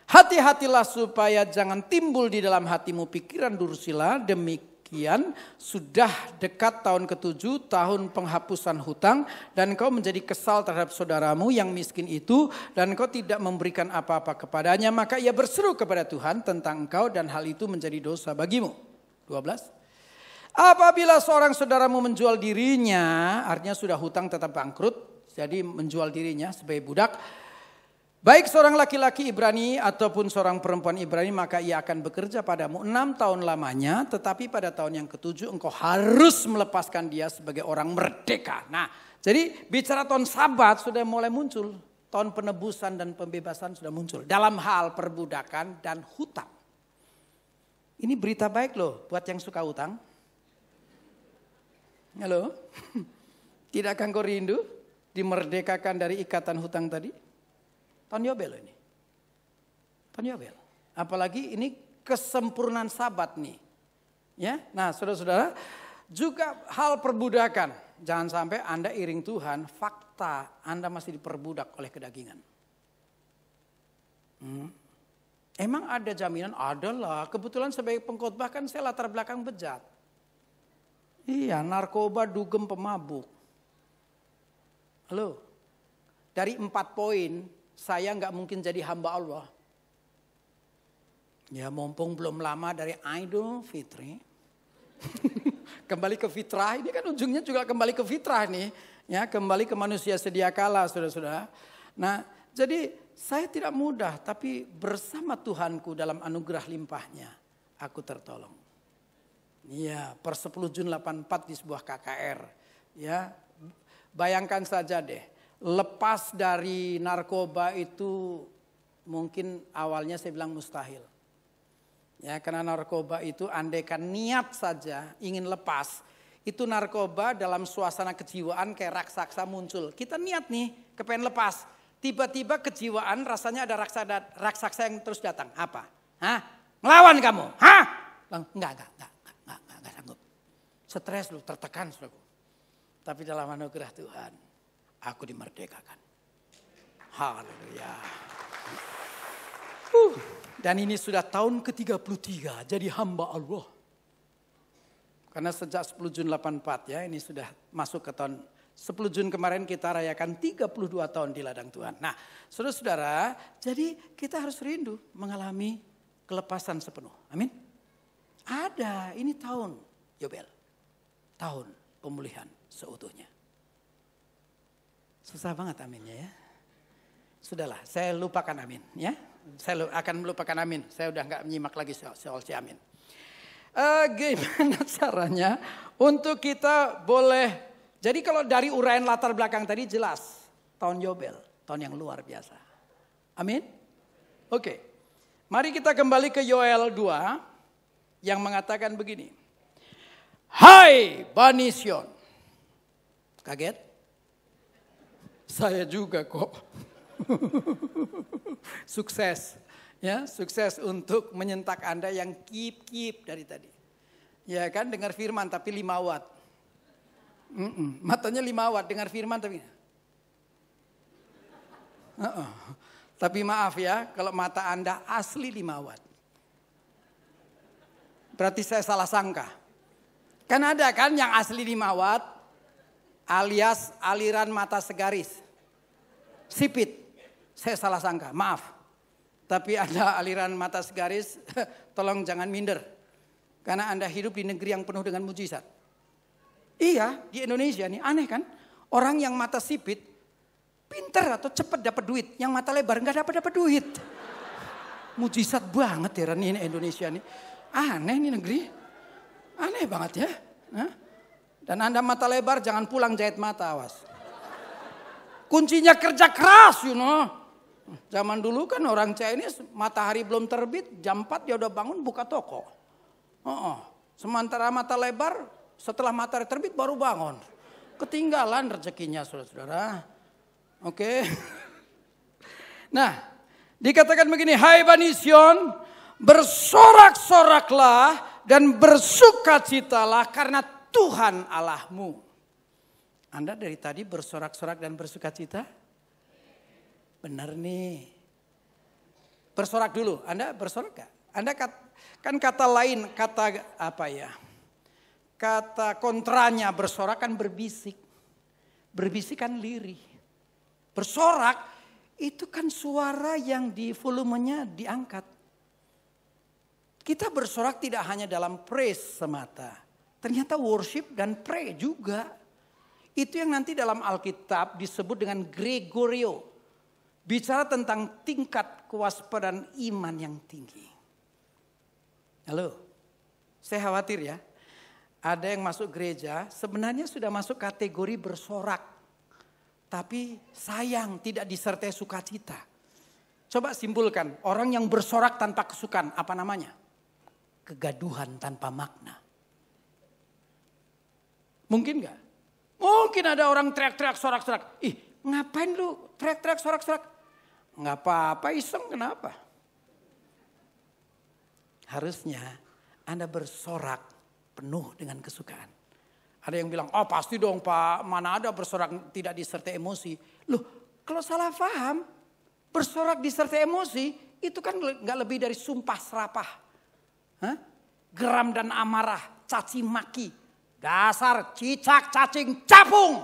Hati-hatilah supaya jangan timbul di dalam hatimu pikiran dursila. Demikian sudah dekat tahun ke-7, tahun penghapusan hutang. Dan engkau menjadi kesal terhadap saudaramu yang miskin itu. Dan engkau tidak memberikan apa-apa kepadanya. Maka ia berseru kepada Tuhan tentang engkau dan hal itu menjadi dosa bagimu. 12. Apabila seorang saudaramu menjual dirinya, artinya sudah hutang tetap bangkrut, jadi menjual dirinya sebagai budak. Baik seorang laki-laki Ibrani ataupun seorang perempuan Ibrani, maka ia akan bekerja padamu 6 tahun lamanya. Tetapi pada tahun yang ke-7 engkau harus melepaskan dia sebagai orang merdeka. Nah, jadi bicara tahun sabat sudah mulai muncul. Tahun penebusan dan pembebasan sudah muncul. Dalam hal perbudakan dan hutang. Ini berita baik loh buat yang suka hutang. Halo, tidakkah engkau rindu dimerdekakan dari ikatan hutang tadi? Tahun Yobel ini. Tahun Yobel. Apalagi ini kesempurnaan sabat nih. Ya, nah saudara-saudara, juga hal perbudakan. Jangan sampai Anda iring Tuhan, fakta Anda masih diperbudak oleh kedagingan. Emang ada jaminan? Adalah. Kebetulan sebagai pengkhotbah kan saya latar belakang bejat. Iya, narkoba, dugem, pemabuk. Halo, dari 4 poin saya nggak mungkin jadi hamba Allah. Ya mumpung belum lama dari Idul Fitri. Kembali ke fitrah, ini kan ujungnya juga kembali ke fitrah nih. Ya, kembali ke manusia sedia kala, saudara-saudara. Nah, jadi saya tidak mudah, tapi bersama Tuhanku dalam anugerah limpahnya, aku tertolong. Iya, per 10 Jun 84 di sebuah KKR. Ya, bayangkan saja deh, lepas dari narkoba itu mungkin awalnya saya bilang mustahil. Ya, karena narkoba itu andaikan niat saja ingin lepas, itu narkoba dalam suasana kejiwaan kayak raksasa muncul. Kita niat nih, kepengen lepas. Tiba-tiba kejiwaan rasanya ada raksasa yang terus datang. Apa? Hah? Ngelawan kamu? Hah? Enggak sanggup. Stres lu, tertekan saudaraku. Tapi dalam anugerah Tuhan, aku dimerdekakan. Haleluya. Dan ini sudah tahun ke-33 jadi hamba Allah. Karena sejak 10 Jun 84 ya, ini sudah masuk ke tahun 10 Jun kemarin kita rayakan 32 tahun di ladang Tuhan. Nah, saudara-saudara, jadi kita harus rindu mengalami kelepasan sepenuh. Amin. Ada, ini tahun Yobel. Tahun pemulihan seutuhnya. Susah banget aminnya ya. Sudahlah, saya lupakan amin ya. Saya akan melupakan amin. Saya udah gak menyimak lagi soal si amin. Gimana caranya untuk kita boleh. Jadi kalau dari uraian latar belakang tadi jelas. Tahun Yobel, tahun yang luar biasa. Amin. Oke. Mari kita kembali ke Yoel 2. Yang mengatakan begini. Hai Bani Sion. Kaget? Saya juga kok. Sukses. Ya, sukses untuk menyentak Anda yang keep dari tadi. Ya kan, dengar firman tapi 5 watt. Matanya 5 watt, dengar firman tapi. Tapi maaf ya, kalau mata Anda asli 5 watt. Berarti saya salah sangka. Kan ada kan yang asli 5 watt alias aliran mata segaris. Sipit. Saya salah sangka, maaf. Tapi ada aliran mata segaris, tolong jangan minder. Karena Anda hidup di negeri yang penuh dengan mujizat. Iya, di Indonesia nih aneh kan. Orang yang mata sipit, pinter atau cepat dapat duit. Yang mata lebar nggak dapat duit. Mujizat banget ya ini Indonesia nih. Aneh nih negeri. Aneh banget ya. Dan Anda mata lebar jangan pulang jahit mata, awas. kuncinya kerja keras, Zaman dulu kan orang Chinese matahari belum terbit, jam 4 dia udah bangun buka toko. Sementara mata lebar, setelah matahari terbit baru bangun. Ketinggalan rezekinya saudara-saudara. Oke. Nah, dikatakan begini, hai Bani Sion, bersorak-soraklah dan bersukacitalah karena Tuhan Allahmu. Anda dari tadi bersorak-sorak dan bersukacita? Benar nih. Bersorak dulu, Anda bersorak gak? Anda kan kata lain, kata apa ya? Kata kontranya bersorak kan berbisik. Berbisik kan lirih. Bersorak itu kan suara yang di volumenya diangkat. Kita bersorak tidak hanya dalam praise semata. Ternyata worship dan pray juga. Itu yang nanti dalam Alkitab disebut dengan Gregorio. Bicara tentang tingkat kewaspadaan iman yang tinggi. Halo, saya khawatir ya. Ada yang masuk gereja sebenarnya sudah masuk kategori bersorak. Tapi sayang tidak disertai sukacita. Coba simpulkan, orang yang bersorak tanpa kesukaan, apa namanya? Kegaduhan tanpa makna. Mungkin gak? Mungkin ada orang teriak-teriak sorak-sorak. Ih, ngapain lu teriak-teriak sorak-sorak? Nggak apa-apa, iseng, kenapa? Harusnya Anda bersorak penuh dengan kesukaan. Ada yang bilang, oh pasti dong Pak, mana ada bersorak tidak disertai emosi. Loh, kalau salah paham, bersorak disertai emosi, itu kan nggak lebih dari sumpah serapah. Geram dan amarah, caci maki. Dasar cicak cacing capung.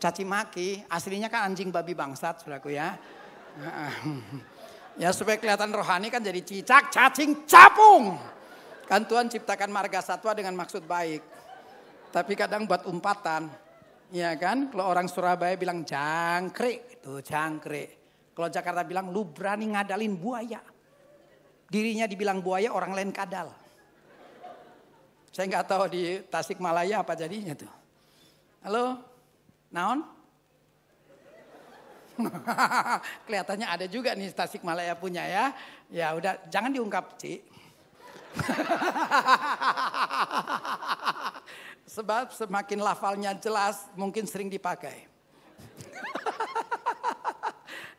Caci maki, aslinya kan anjing babi bangsat, saudaraku ya. Ya supaya kelihatan rohani kan jadi cicak, cacing, capung. Kan Tuhan ciptakan marga satwa dengan maksud baik. Tapi kadang buat umpatan. Ya kan, kalau orang Surabaya bilang jangkrik, itu jangkrik. Kalau Jakarta bilang lu berani ngadalin buaya. Dirinya dibilang buaya, orang lain kadal. Saya nggak tahu di Tasikmalaya apa jadinya tuh. Halo, naon? Kelihatannya ada juga nih Tasikmalaya punya ya. Ya udah jangan diungkap Ci. Sebab semakin lafalnya jelas mungkin sering dipakai.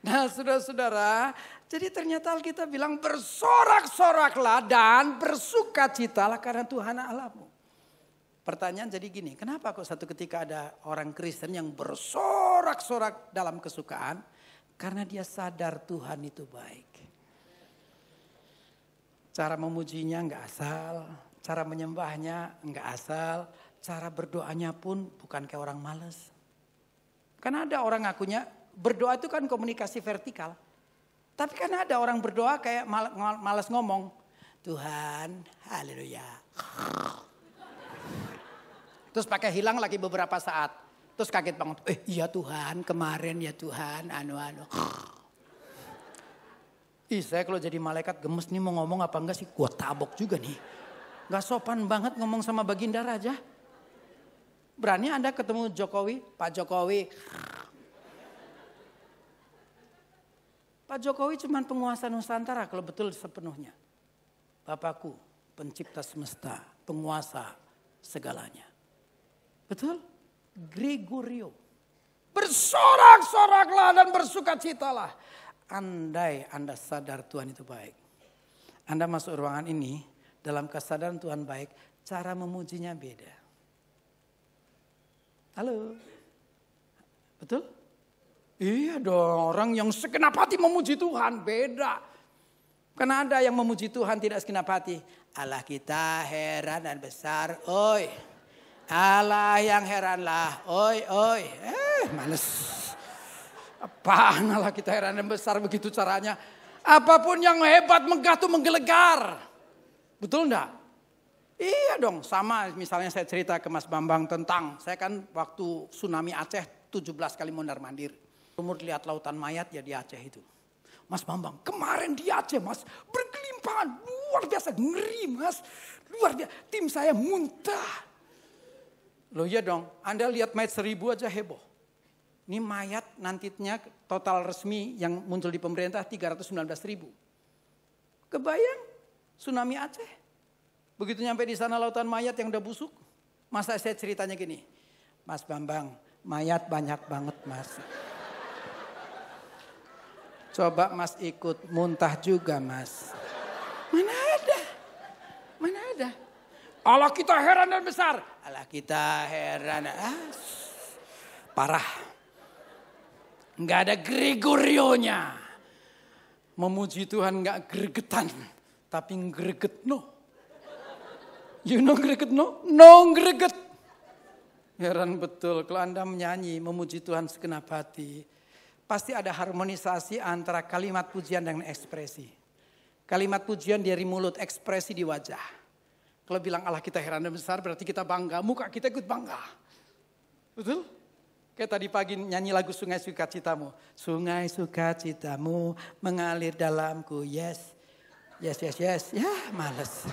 Nah saudara-saudara, jadi ternyata Alkitab bilang bersorak-soraklah dan bersukacitalah karena Tuhan Allahmu. Pertanyaan jadi gini, kenapa kok satu ketika ada orang Kristen yang bersorak-sorak dalam kesukaan? Karena dia sadar Tuhan itu baik. Cara memujinya enggak asal, cara menyembahnya enggak asal, cara berdoanya pun bukan kayak orang malas. Karena ada orang ngakunya berdoa itu kan komunikasi vertikal. Tapi kan ada orang berdoa kayak malas ngomong. Tuhan, haleluya. Terus pakai hilang lagi beberapa saat. Terus kaget banget. Iya Tuhan, kemarin ya Tuhan, anu. Saya kalau jadi malaikat gemes nih mau ngomong apa enggak sih? Gua tabok juga nih. Gak sopan banget ngomong sama Baginda Raja. Berani Anda ketemu Jokowi, Pak Jokowi. Pak Jokowi cuma penguasa Nusantara kalau betul sepenuhnya. Bapakku, pencipta semesta, penguasa segalanya. Betul? Gregorio. Bersorak-soraklah dan bersukacitalah. Andai Anda sadar Tuhan itu baik. Anda masuk ruangan ini dalam kesadaran Tuhan baik. Cara memujinya beda. Halo. Betul? Iya dong, orang yang segenap hati memuji Tuhan beda. Karena ada yang memuji Tuhan tidak segenap hati. Allah kita heran dan besar, oi. Allah yang heranlah, oi. Males. Apaan Allah kita heran dan besar begitu caranya. Apapun yang hebat megah tuh menggelegar. Betul enggak? Iya dong, sama misalnya saya cerita ke Mas Bambang tentang, saya kan waktu tsunami Aceh 17 kali mondar-mandir. Umur lihat lautan mayat ya di Aceh itu. Mas Bambang, kemarin di Aceh Mas, berkelimpahan, luar biasa, ngeri Mas. Luar biasa, tim saya muntah. Loh iya dong, Anda lihat mayat 1000 aja heboh. Ini mayat nantinya total resmi yang muncul di pemerintah 319.000. Kebayang tsunami Aceh. Begitu nyampe di sana lautan mayat yang udah busuk. Masa saya ceritanya gini, Mas Bambang, mayat banyak banget Mas. Coba Mas ikut muntah juga Mas. Mana ada? Mana ada? Allah kita heran dan besar. Allah kita heran. Parah. Enggak ada Gregorionya. Memuji Tuhan enggak gregetan. Tapi greget no. You know greget no? No greget. Heran betul kalau Anda menyanyi memuji Tuhan segenap hati. Pasti ada harmonisasi antara kalimat pujian dengan ekspresi. Kalimat pujian dari mulut, ekspresi di wajah. Kalau bilang Allah kita heran dan besar berarti kita bangga. Muka kita ikut bangga. Betul? Kayak tadi pagi nyanyi lagu Sungai Sukacitamu. Sungai Sukacitamu mengalir dalamku. Yes. Yes, yes, yes. Ya males.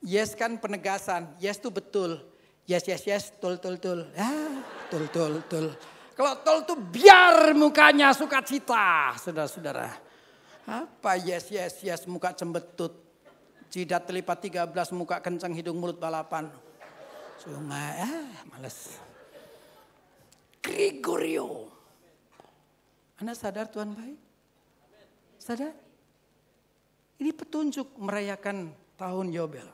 Yes kan penegasan. Yes itu betul. Yes, yes, yes. Tul, tul, tul. Tul, tul, tul. Kalau tul itu biar mukanya sukacita. Saudara-saudara. Apa yes, yes, yes. Muka cembetut. Jidat terlipat 13. Muka kencang hidung mulut balapan. Sungai. Males. Gregorio. Anda sadar Tuhan baik? Sadar? Ini petunjuk merayakan tahun Yobel.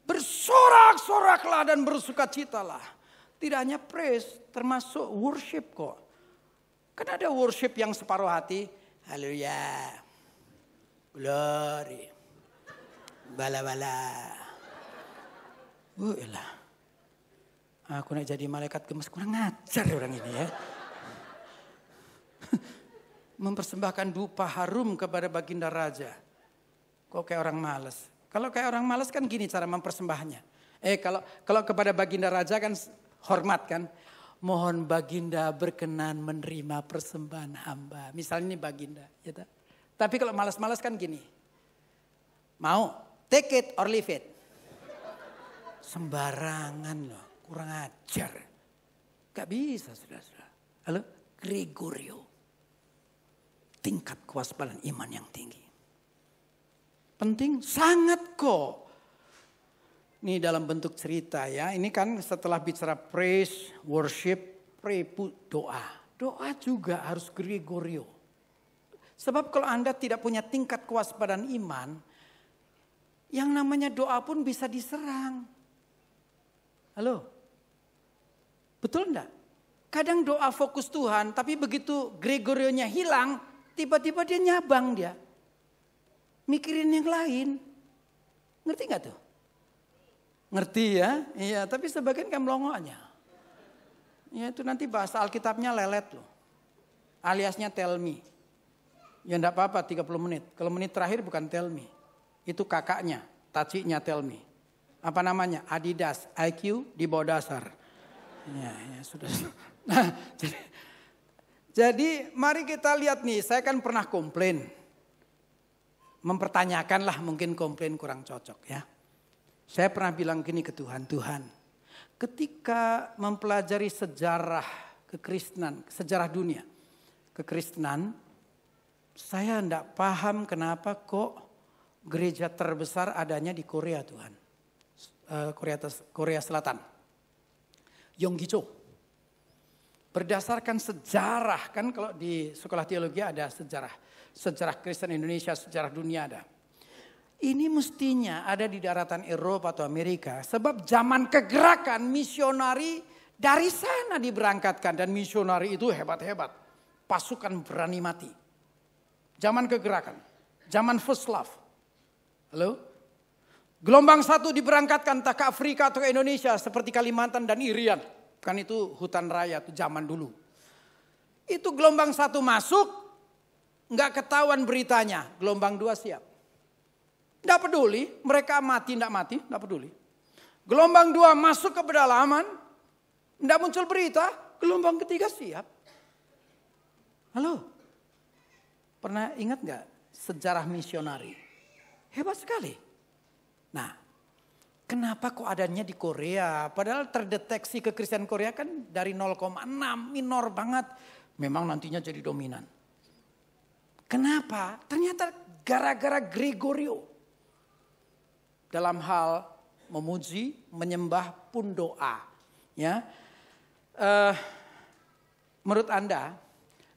Bersorak-soraklah dan bersukacitalah. Tidak hanya praise, termasuk worship kok. Kan ada worship yang separuh hati. Haleluya. Glory. Bala-bala. Elah. Aku nak jadi malaikat gemes, kurang ngajar orang ini ya. Mempersembahkan dupa harum kepada baginda raja. Kok kayak orang malas. Kalau kayak orang malas kan gini cara mempersembahnya. Kalau kepada baginda raja kan hormat kan. Mohon baginda berkenan menerima persembahan hamba. Misalnya ini baginda. Ya tak? Tapi kalau malas-malas kan gini. Mau take it or leave it. Sembarangan loh. Kurang ajar. Gak bisa saudara-saudara. Halo? Gregorio. Tingkat kewaspadaan iman yang tinggi. Penting sangat kok. Ini dalam bentuk cerita ya. Ini kan setelah bicara praise, worship, doa. Doa juga harus Gregorio. Sebab kalau Anda tidak punya tingkat kewaspadaan iman, yang namanya doa pun bisa diserang. Halo? Betul enggak? Kadang doa fokus Tuhan, tapi begitu Gregorionya hilang, tiba-tiba dia nyabang dia. Mikirin yang lain. Ngerti gak tuh? Ngerti ya? Iya, tapi sebagian kan melongoknya. Ya itu nanti bahasa Alkitabnya lelet loh. Aliasnya tell me. Ya enggak apa-apa 30 menit. Kalau menit terakhir bukan tell me. Itu kakaknya, taciknya tell me. Apa namanya? Adidas, IQ di bawah dasar. Ya sudah. Nah, jadi mari kita lihat nih, saya kan pernah komplain. Mempertanyakan lah mungkin komplain kurang cocok ya. Saya pernah bilang gini ke Tuhan, Tuhan ketika mempelajari sejarah kekristenan, sejarah dunia kekristenan, saya enggak paham kenapa kok gereja terbesar adanya di Korea Tuhan. Korea Selatan. Yonggi-cho. Berdasarkan sejarah, kan kalau di sekolah teologi ada sejarah. Sejarah Kristen Indonesia, sejarah dunia ada. Ini mestinya ada di daratan Eropa atau Amerika. Sebab zaman kegerakan misionari dari sana diberangkatkan. Dan misionari itu hebat-hebat. Pasukan berani mati. Zaman kegerakan. Zaman first love. Halo? Gelombang satu diberangkatkan entah ke Afrika atau ke Indonesia. Seperti Kalimantan dan Irian. Kan itu hutan raya itu zaman dulu. Itu gelombang satu masuk. Enggak ketahuan beritanya. Gelombang dua siap. Enggak peduli. Mereka mati enggak mati. Enggak peduli. Gelombang dua masuk ke pedalaman. Enggak muncul berita. Gelombang ketiga siap. Halo. Pernah ingat enggak sejarah misionari? Hebat sekali. Nah. Kenapa kok adanya di Korea? Padahal terdeteksi kekristenan Korea kan dari 0,6, minor banget. Memang nantinya jadi dominan. Kenapa? Ternyata gara-gara Gregorio. Dalam hal memuji, menyembah pun doa. Ya, menurut Anda,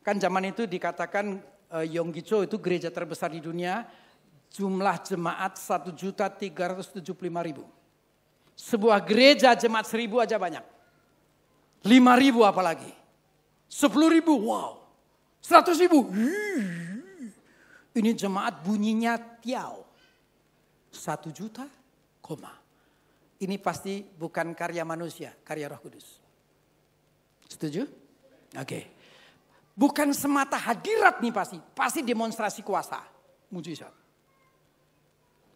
kan zaman itu dikatakan Yonggi-cho itu gereja terbesar di dunia. Jumlah jemaat 1.375.000. Sebuah gereja jemaat 1.000 aja banyak. 5.000 apalagi. 10.000, wow. 100.000, ini jemaat bunyinya tiao. 1 juta, koma. Ini pasti bukan karya manusia, karya Roh Kudus. Setuju? Oke. Bukan semata hadirat nih pasti demonstrasi kuasa, mujizat.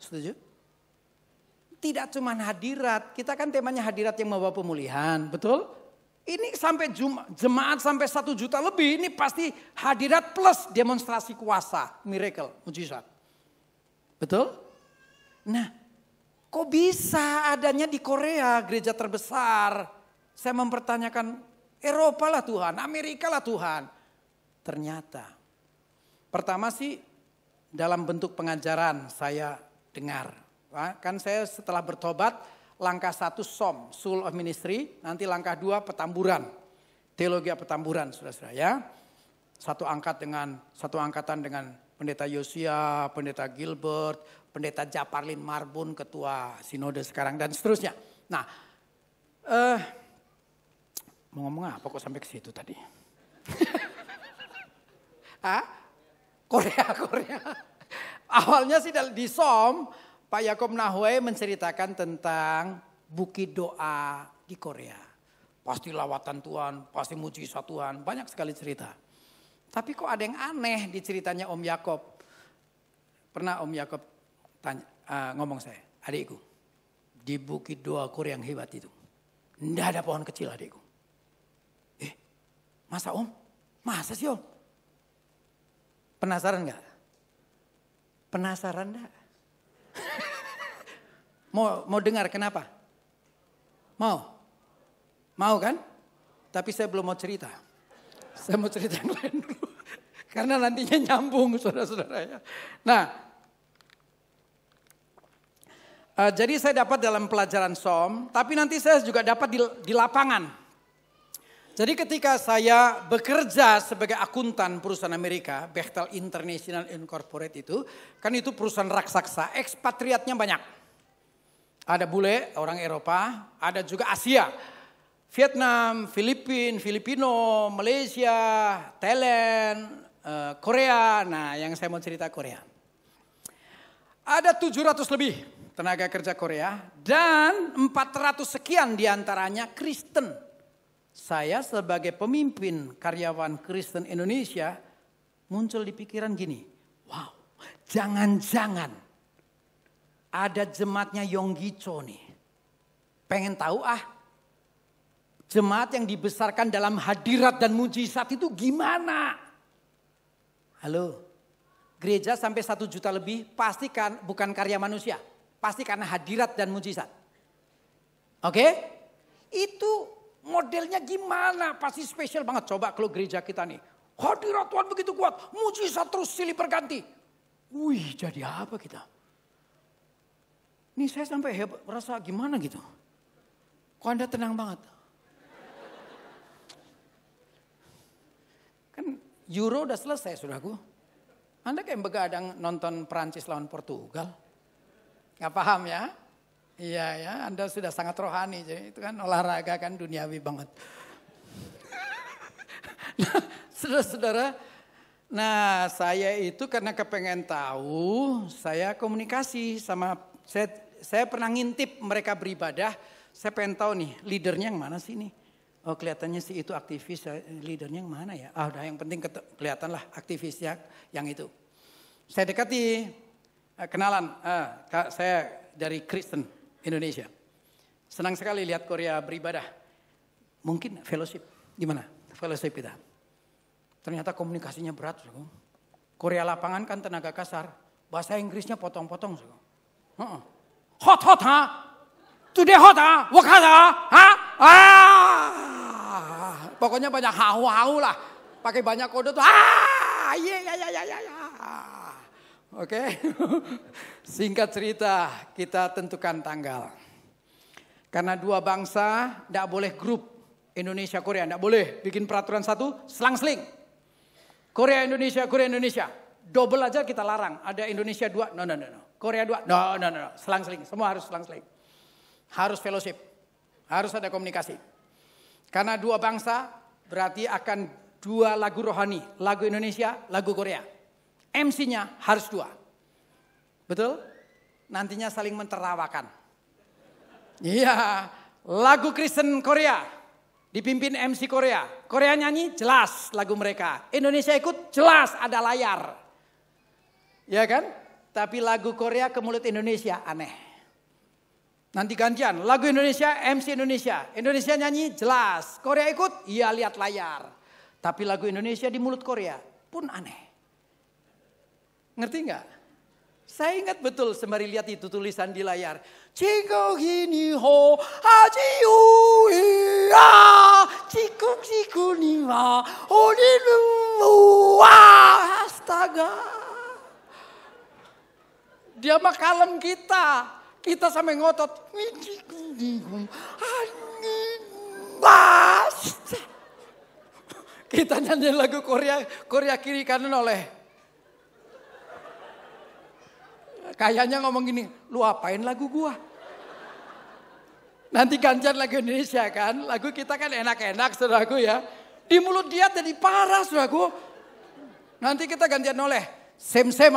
Setuju? Tidak cuma hadirat, kita kan temanya hadirat yang membawa pemulihan, betul? Ini sampai jemaat sampai 1 juta lebih, ini pasti hadirat plus demonstrasi kuasa, miracle, mujizat. Betul? Nah, kok bisa adanya di Korea gereja terbesar? Saya mempertanyakan, Eropa lah Tuhan, Amerika lah Tuhan. Ternyata, pertama sih dalam bentuk pengajaran saya dengar. Kan saya setelah bertobat, langkah 1 SOM, Soul of Ministry. Nanti langkah 2 petamburan, teologi petamburan, saudara-saudara ya. Satu angkatan dengan Pendeta Yosia, Pendeta Gilbert, Pendeta Japarlin Marbun, Ketua Sinode sekarang dan seterusnya. Nah, mau ngomong apa kok sampai ke situ tadi? Korea. Awalnya sih di SOM, Pak Yakob Nahway menceritakan tentang bukit doa di Korea. Pasti lawatan Tuhan, pasti mujizat Tuhan, banyak sekali cerita. Tapi kok ada yang aneh di ceritanya Om Yakob. Pernah Om Yakob ngomong saya, adikku, di bukit doa Korea yang hebat itu, tidak ada pohon kecil adikku. Masa Om? Masa sih Om? Penasaran gak? Penasaran gak? Mau dengar kenapa? Mau kan? Tapi saya belum mau cerita. Saya mau cerita yang lain dulu. Karena nantinya nyambung saudara-saudara ya. Nah, jadi saya dapat dalam pelajaran SOM. Tapi nanti saya juga dapat di lapangan. Jadi ketika saya bekerja sebagai akuntan perusahaan Amerika, Bechtel International Incorporated kan itu perusahaan raksasa, ekspatriatnya banyak. Ada bule, orang Eropa, ada juga Asia, Vietnam, Filipino, Malaysia, Thailand, Korea. Nah, yang saya mau cerita Korea. Ada 700 lebih tenaga kerja Korea dan 400 sekian diantaranya Kristen. Saya sebagai pemimpin karyawan Kristen Indonesia muncul di pikiran gini, wow, jangan-jangan ada jemaatnya Yonggi-cho nih. Pengen tahu jemaat yang dibesarkan dalam hadirat dan mujizat itu gimana? Halo, gereja sampai 1 juta lebih pasti kan bukan karya manusia. Pasti karena hadirat dan mujizat. Oke? Itu modelnya gimana? Pasti spesial banget. Coba kalau gereja kita nih. Hadirat Tuhan begitu kuat. Mujizat terus silih berganti. Wih, jadi apa kita? Ini saya sampai merasa gimana gitu. Kok Anda tenang banget? Kan Euro udah selesai saudaraku. Anda kayak begadang nonton Prancis lawan Portugal. Gak paham ya? Iya ya, Anda sudah sangat rohani. Jadi itu kan olahraga kan duniawi banget. Nah, saudara-saudara. Nah, saya itu karena kepengen tahu, saya komunikasi sama, saya pernah ngintip mereka beribadah. Saya pengen tahu nih, leadernya yang mana sih nih? Oh, kelihatannya sih itu aktivis, leadernya yang mana ya? Udah yang penting kelihatan lah aktivisnya yang itu. Saya dekati, kenalan, saya dari Kristen Indonesia. Senang sekali lihat Korea beribadah. Mungkin fellowship, gimana fellowship kita? Ternyata komunikasinya berat. Korea lapangan kan tenaga kasar, bahasa Inggrisnya potong-potong. Hot, ha? Tudehota, Wakata, pokoknya banyak hau-hau lah. Pakai banyak kode tuh. Oke. Singkat cerita, kita tentukan tanggal. Karena dua bangsa tidak boleh grup Indonesia Korea, tidak boleh bikin peraturan satu selang-seling. Korea Indonesia, Korea Indonesia. Double aja kita larang. Ada Indonesia 2, no. Korea 2, no. Selang-seling, semua harus selang-seling. Harus fellowship, harus ada komunikasi. Karena dua bangsa berarti akan dua lagu rohani. Lagu Indonesia, lagu Korea. MC-nya harus dua. Betul? Nantinya saling menterawakan. Iya, lagu Kristen Korea. Dipimpin MC Korea. Korea nyanyi jelas lagu mereka. Indonesia ikut jelas ada layar. Ya kan? Tapi lagu Korea ke mulut Indonesia aneh. Nanti gantian, lagu Indonesia, MC Indonesia. Indonesia nyanyi jelas, Korea ikut, iya lihat layar. Tapi lagu Indonesia di mulut Korea pun aneh. Ngerti nggak? Saya ingat betul sembari lihat itu tulisan di layar. Cikuk ini ho, hajiu iya, cikuk ni ma, holilu, astaga. Dia mah kalem kita. Kita sampai ngotot. Kita nyanyi lagu Korea kiri kanan oleh. Kayaknya ngomong gini, lu apain lagu gua? Nanti gantian lagu Indonesia kan. Lagu kita kan enak-enak saudaraku ya. Di mulut dia jadi parah saudaraku. Nanti kita gantian oleh. Sem-sem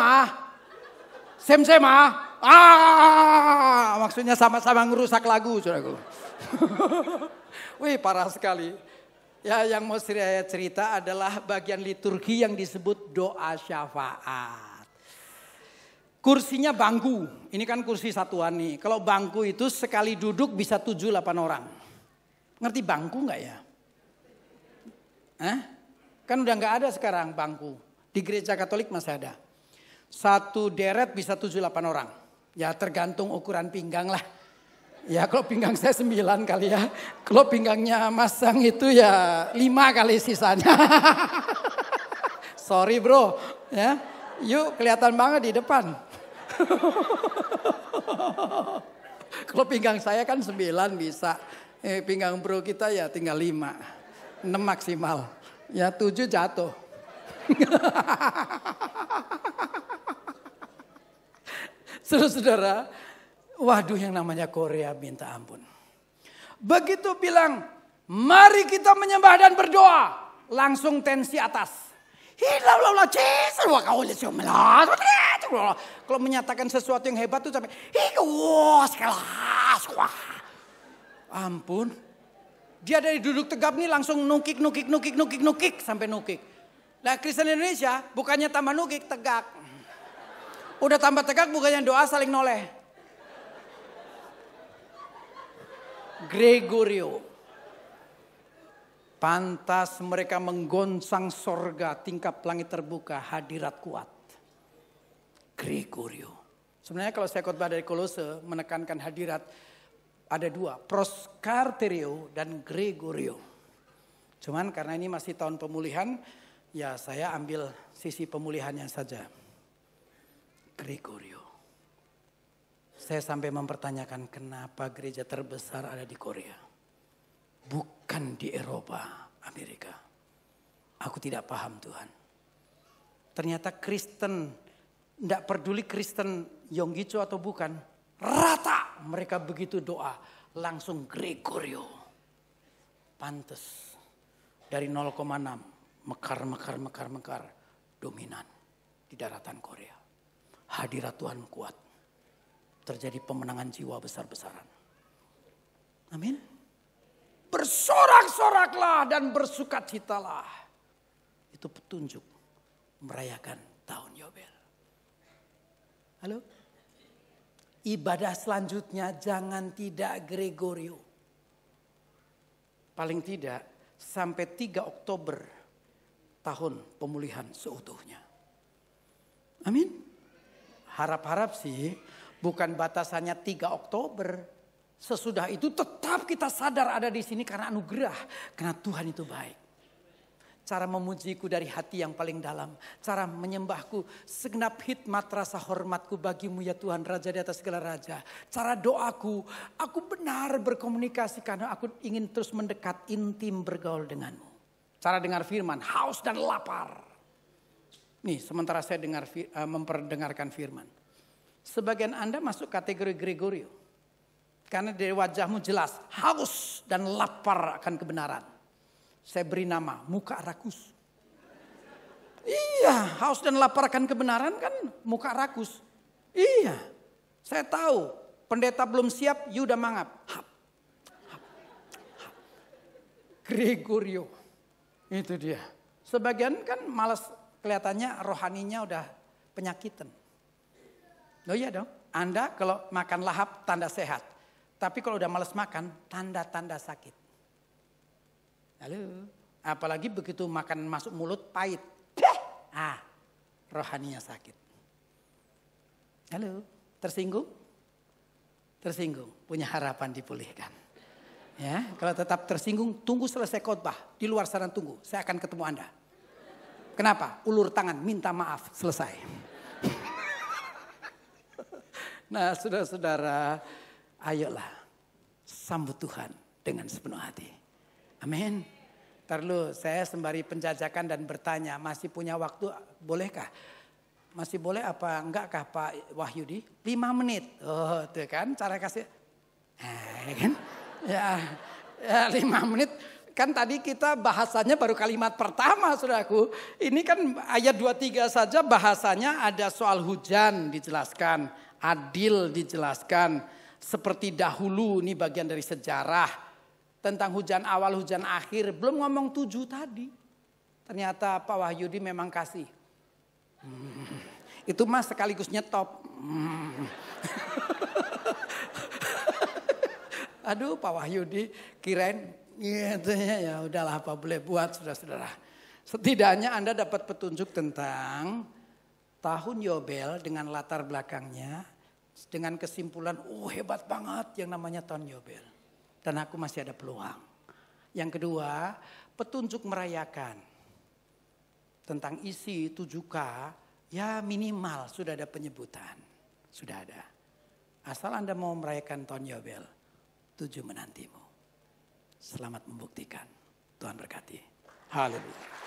maksudnya sama-sama ngerusak lagu, saudaraku. Wih, parah sekali. Ya, yang mau saya cerita adalah bagian liturgi yang disebut doa syafaat. Kursinya bangku, ini kan kursi satuan nih. Kalau bangku itu sekali duduk bisa 7-8 orang. Ngerti bangku nggak ya? Kan udah nggak ada sekarang bangku. Di gereja Katolik masih ada. Satu deret bisa 7-8 orang. Ya tergantung ukuran pinggang lah. Ya kalau pinggang saya 9 kali ya. Kalau pinggangnya Masang itu ya 5 kali sisanya. Sorry bro. Ya, yuk kelihatan banget di depan. Kalau pinggang saya kan 9 bisa. Pinggang bro kita ya tinggal 5. 6 maksimal. Ya 7 jatuh. Saudara-saudara, waduh yang namanya Korea minta ampun. Begitu bilang, mari kita menyembah dan berdoa. Langsung tensi atas. Kalau menyatakan sesuatu yang hebat tuh sampai, ampun. Dia dari duduk tegap nih langsung nukik sampai nukik. Nah Kristen Indonesia bukannya tambah nukik, tegak. Udah tambah tegak bukannya doa saling noleh. Gregorio. Pantas mereka menggoncang sorga, tingkap langit terbuka, hadirat kuat. Gregorio. Sebenarnya kalau saya khotbah dari Kolose menekankan hadirat ada 2, proskarterio dan Gregorio. Cuman karena ini masih tahun pemulihan, ya saya ambil sisi pemulihannya saja. Gregorio. Saya sampai mempertanyakan kenapa gereja terbesar ada di Korea. Bukan di Eropa, Amerika. Aku tidak paham Tuhan. Ternyata Kristen, tidak peduli Kristen Yonggicho atau bukan. Rata mereka begitu doa. Langsung Gregorio. Pantes. Dari 0,6. Mekar. Dominan di daratan Korea. Hadirat Tuhan kuat. Terjadi pemenangan jiwa besar-besaran. Amin. Bersorak-soraklah dan bersukacitalah. Itu petunjuk merayakan tahun Yobel. Halo? Ibadah selanjutnya jangan tidak Gregorio. Paling tidak sampai 3 Oktober tahun pemulihan seutuhnya. Amin. Harap-harap sih bukan batasannya 3 Oktober Sesudah itu tetap kita sadar ada di sini karena anugerah. Karena Tuhan itu baik. Cara memujiku dari hati yang paling dalam. Cara menyembahku, segenap hikmat rasa hormatku bagimu ya Tuhan, Raja di atas segala raja. Cara doaku, aku benar berkomunikasi karena aku ingin terus mendekat, intim bergaul denganmu. Cara dengar firman, haus dan lapar. Nih sementara saya memperdengarkan firman. Sebagian Anda masuk kategori Gregorio. Karena dari wajahmu jelas haus dan lapar akan kebenaran. Saya beri nama muka rakus. Iya, haus dan lapar akan kebenaran kan muka rakus. Iya, saya tahu pendeta belum siap, you udah mangap. Gregorio, itu dia. Sebagian kan malas kelihatannya rohaninya udah penyakitan. Oh iya dong, Anda kalau makan lahap tanda sehat. Tapi kalau udah malas makan, tanda-tanda sakit. Halo, apalagi begitu makan masuk mulut pahit. Rohaninya sakit. Halo, tersinggung? Tersinggung, punya harapan dipulihkan. Ya, kalau tetap tersinggung, tunggu selesai khotbah. Di luar sana tunggu, saya akan ketemu Anda. Kenapa? Ulur tangan, minta maaf, selesai. Nah, saudara-saudara, ayolah sambut Tuhan dengan sepenuh hati. Amin. Ntar dulu saya sembari penjajakan dan bertanya, masih punya waktu bolehkah? Masih boleh apa enggak Pak Wahyudi? 5 menit. Oh tuh kan cara kasih. Kan? Ya 5 menit. Kan tadi kita bahasanya baru kalimat pertama saudaraku. Ini kan ayat 23 saja bahasanya ada soal hujan dijelaskan. Adil dijelaskan. Seperti dahulu, ini bagian dari sejarah. Tentang hujan awal, hujan akhir. Belum ngomong 7 tadi. Ternyata Pak Wahyudi memang kasih. Itu mas sekaligus nyetop. Aduh Pak Wahyudi kirain gitu ya udahlah apa boleh buat saudara-saudara. Setidaknya Anda dapat petunjuk tentang tahun Yobel dengan latar belakangnya. Dengan kesimpulan, hebat banget yang namanya tahun Yobel. Dan aku masih ada peluang. Yang kedua, petunjuk merayakan. Tentang isi 7K, ya minimal sudah ada penyebutan. Sudah ada. Asal Anda mau merayakan tahun Yobel, 7 menantimu. Selamat membuktikan. Tuhan berkati. Haleluya.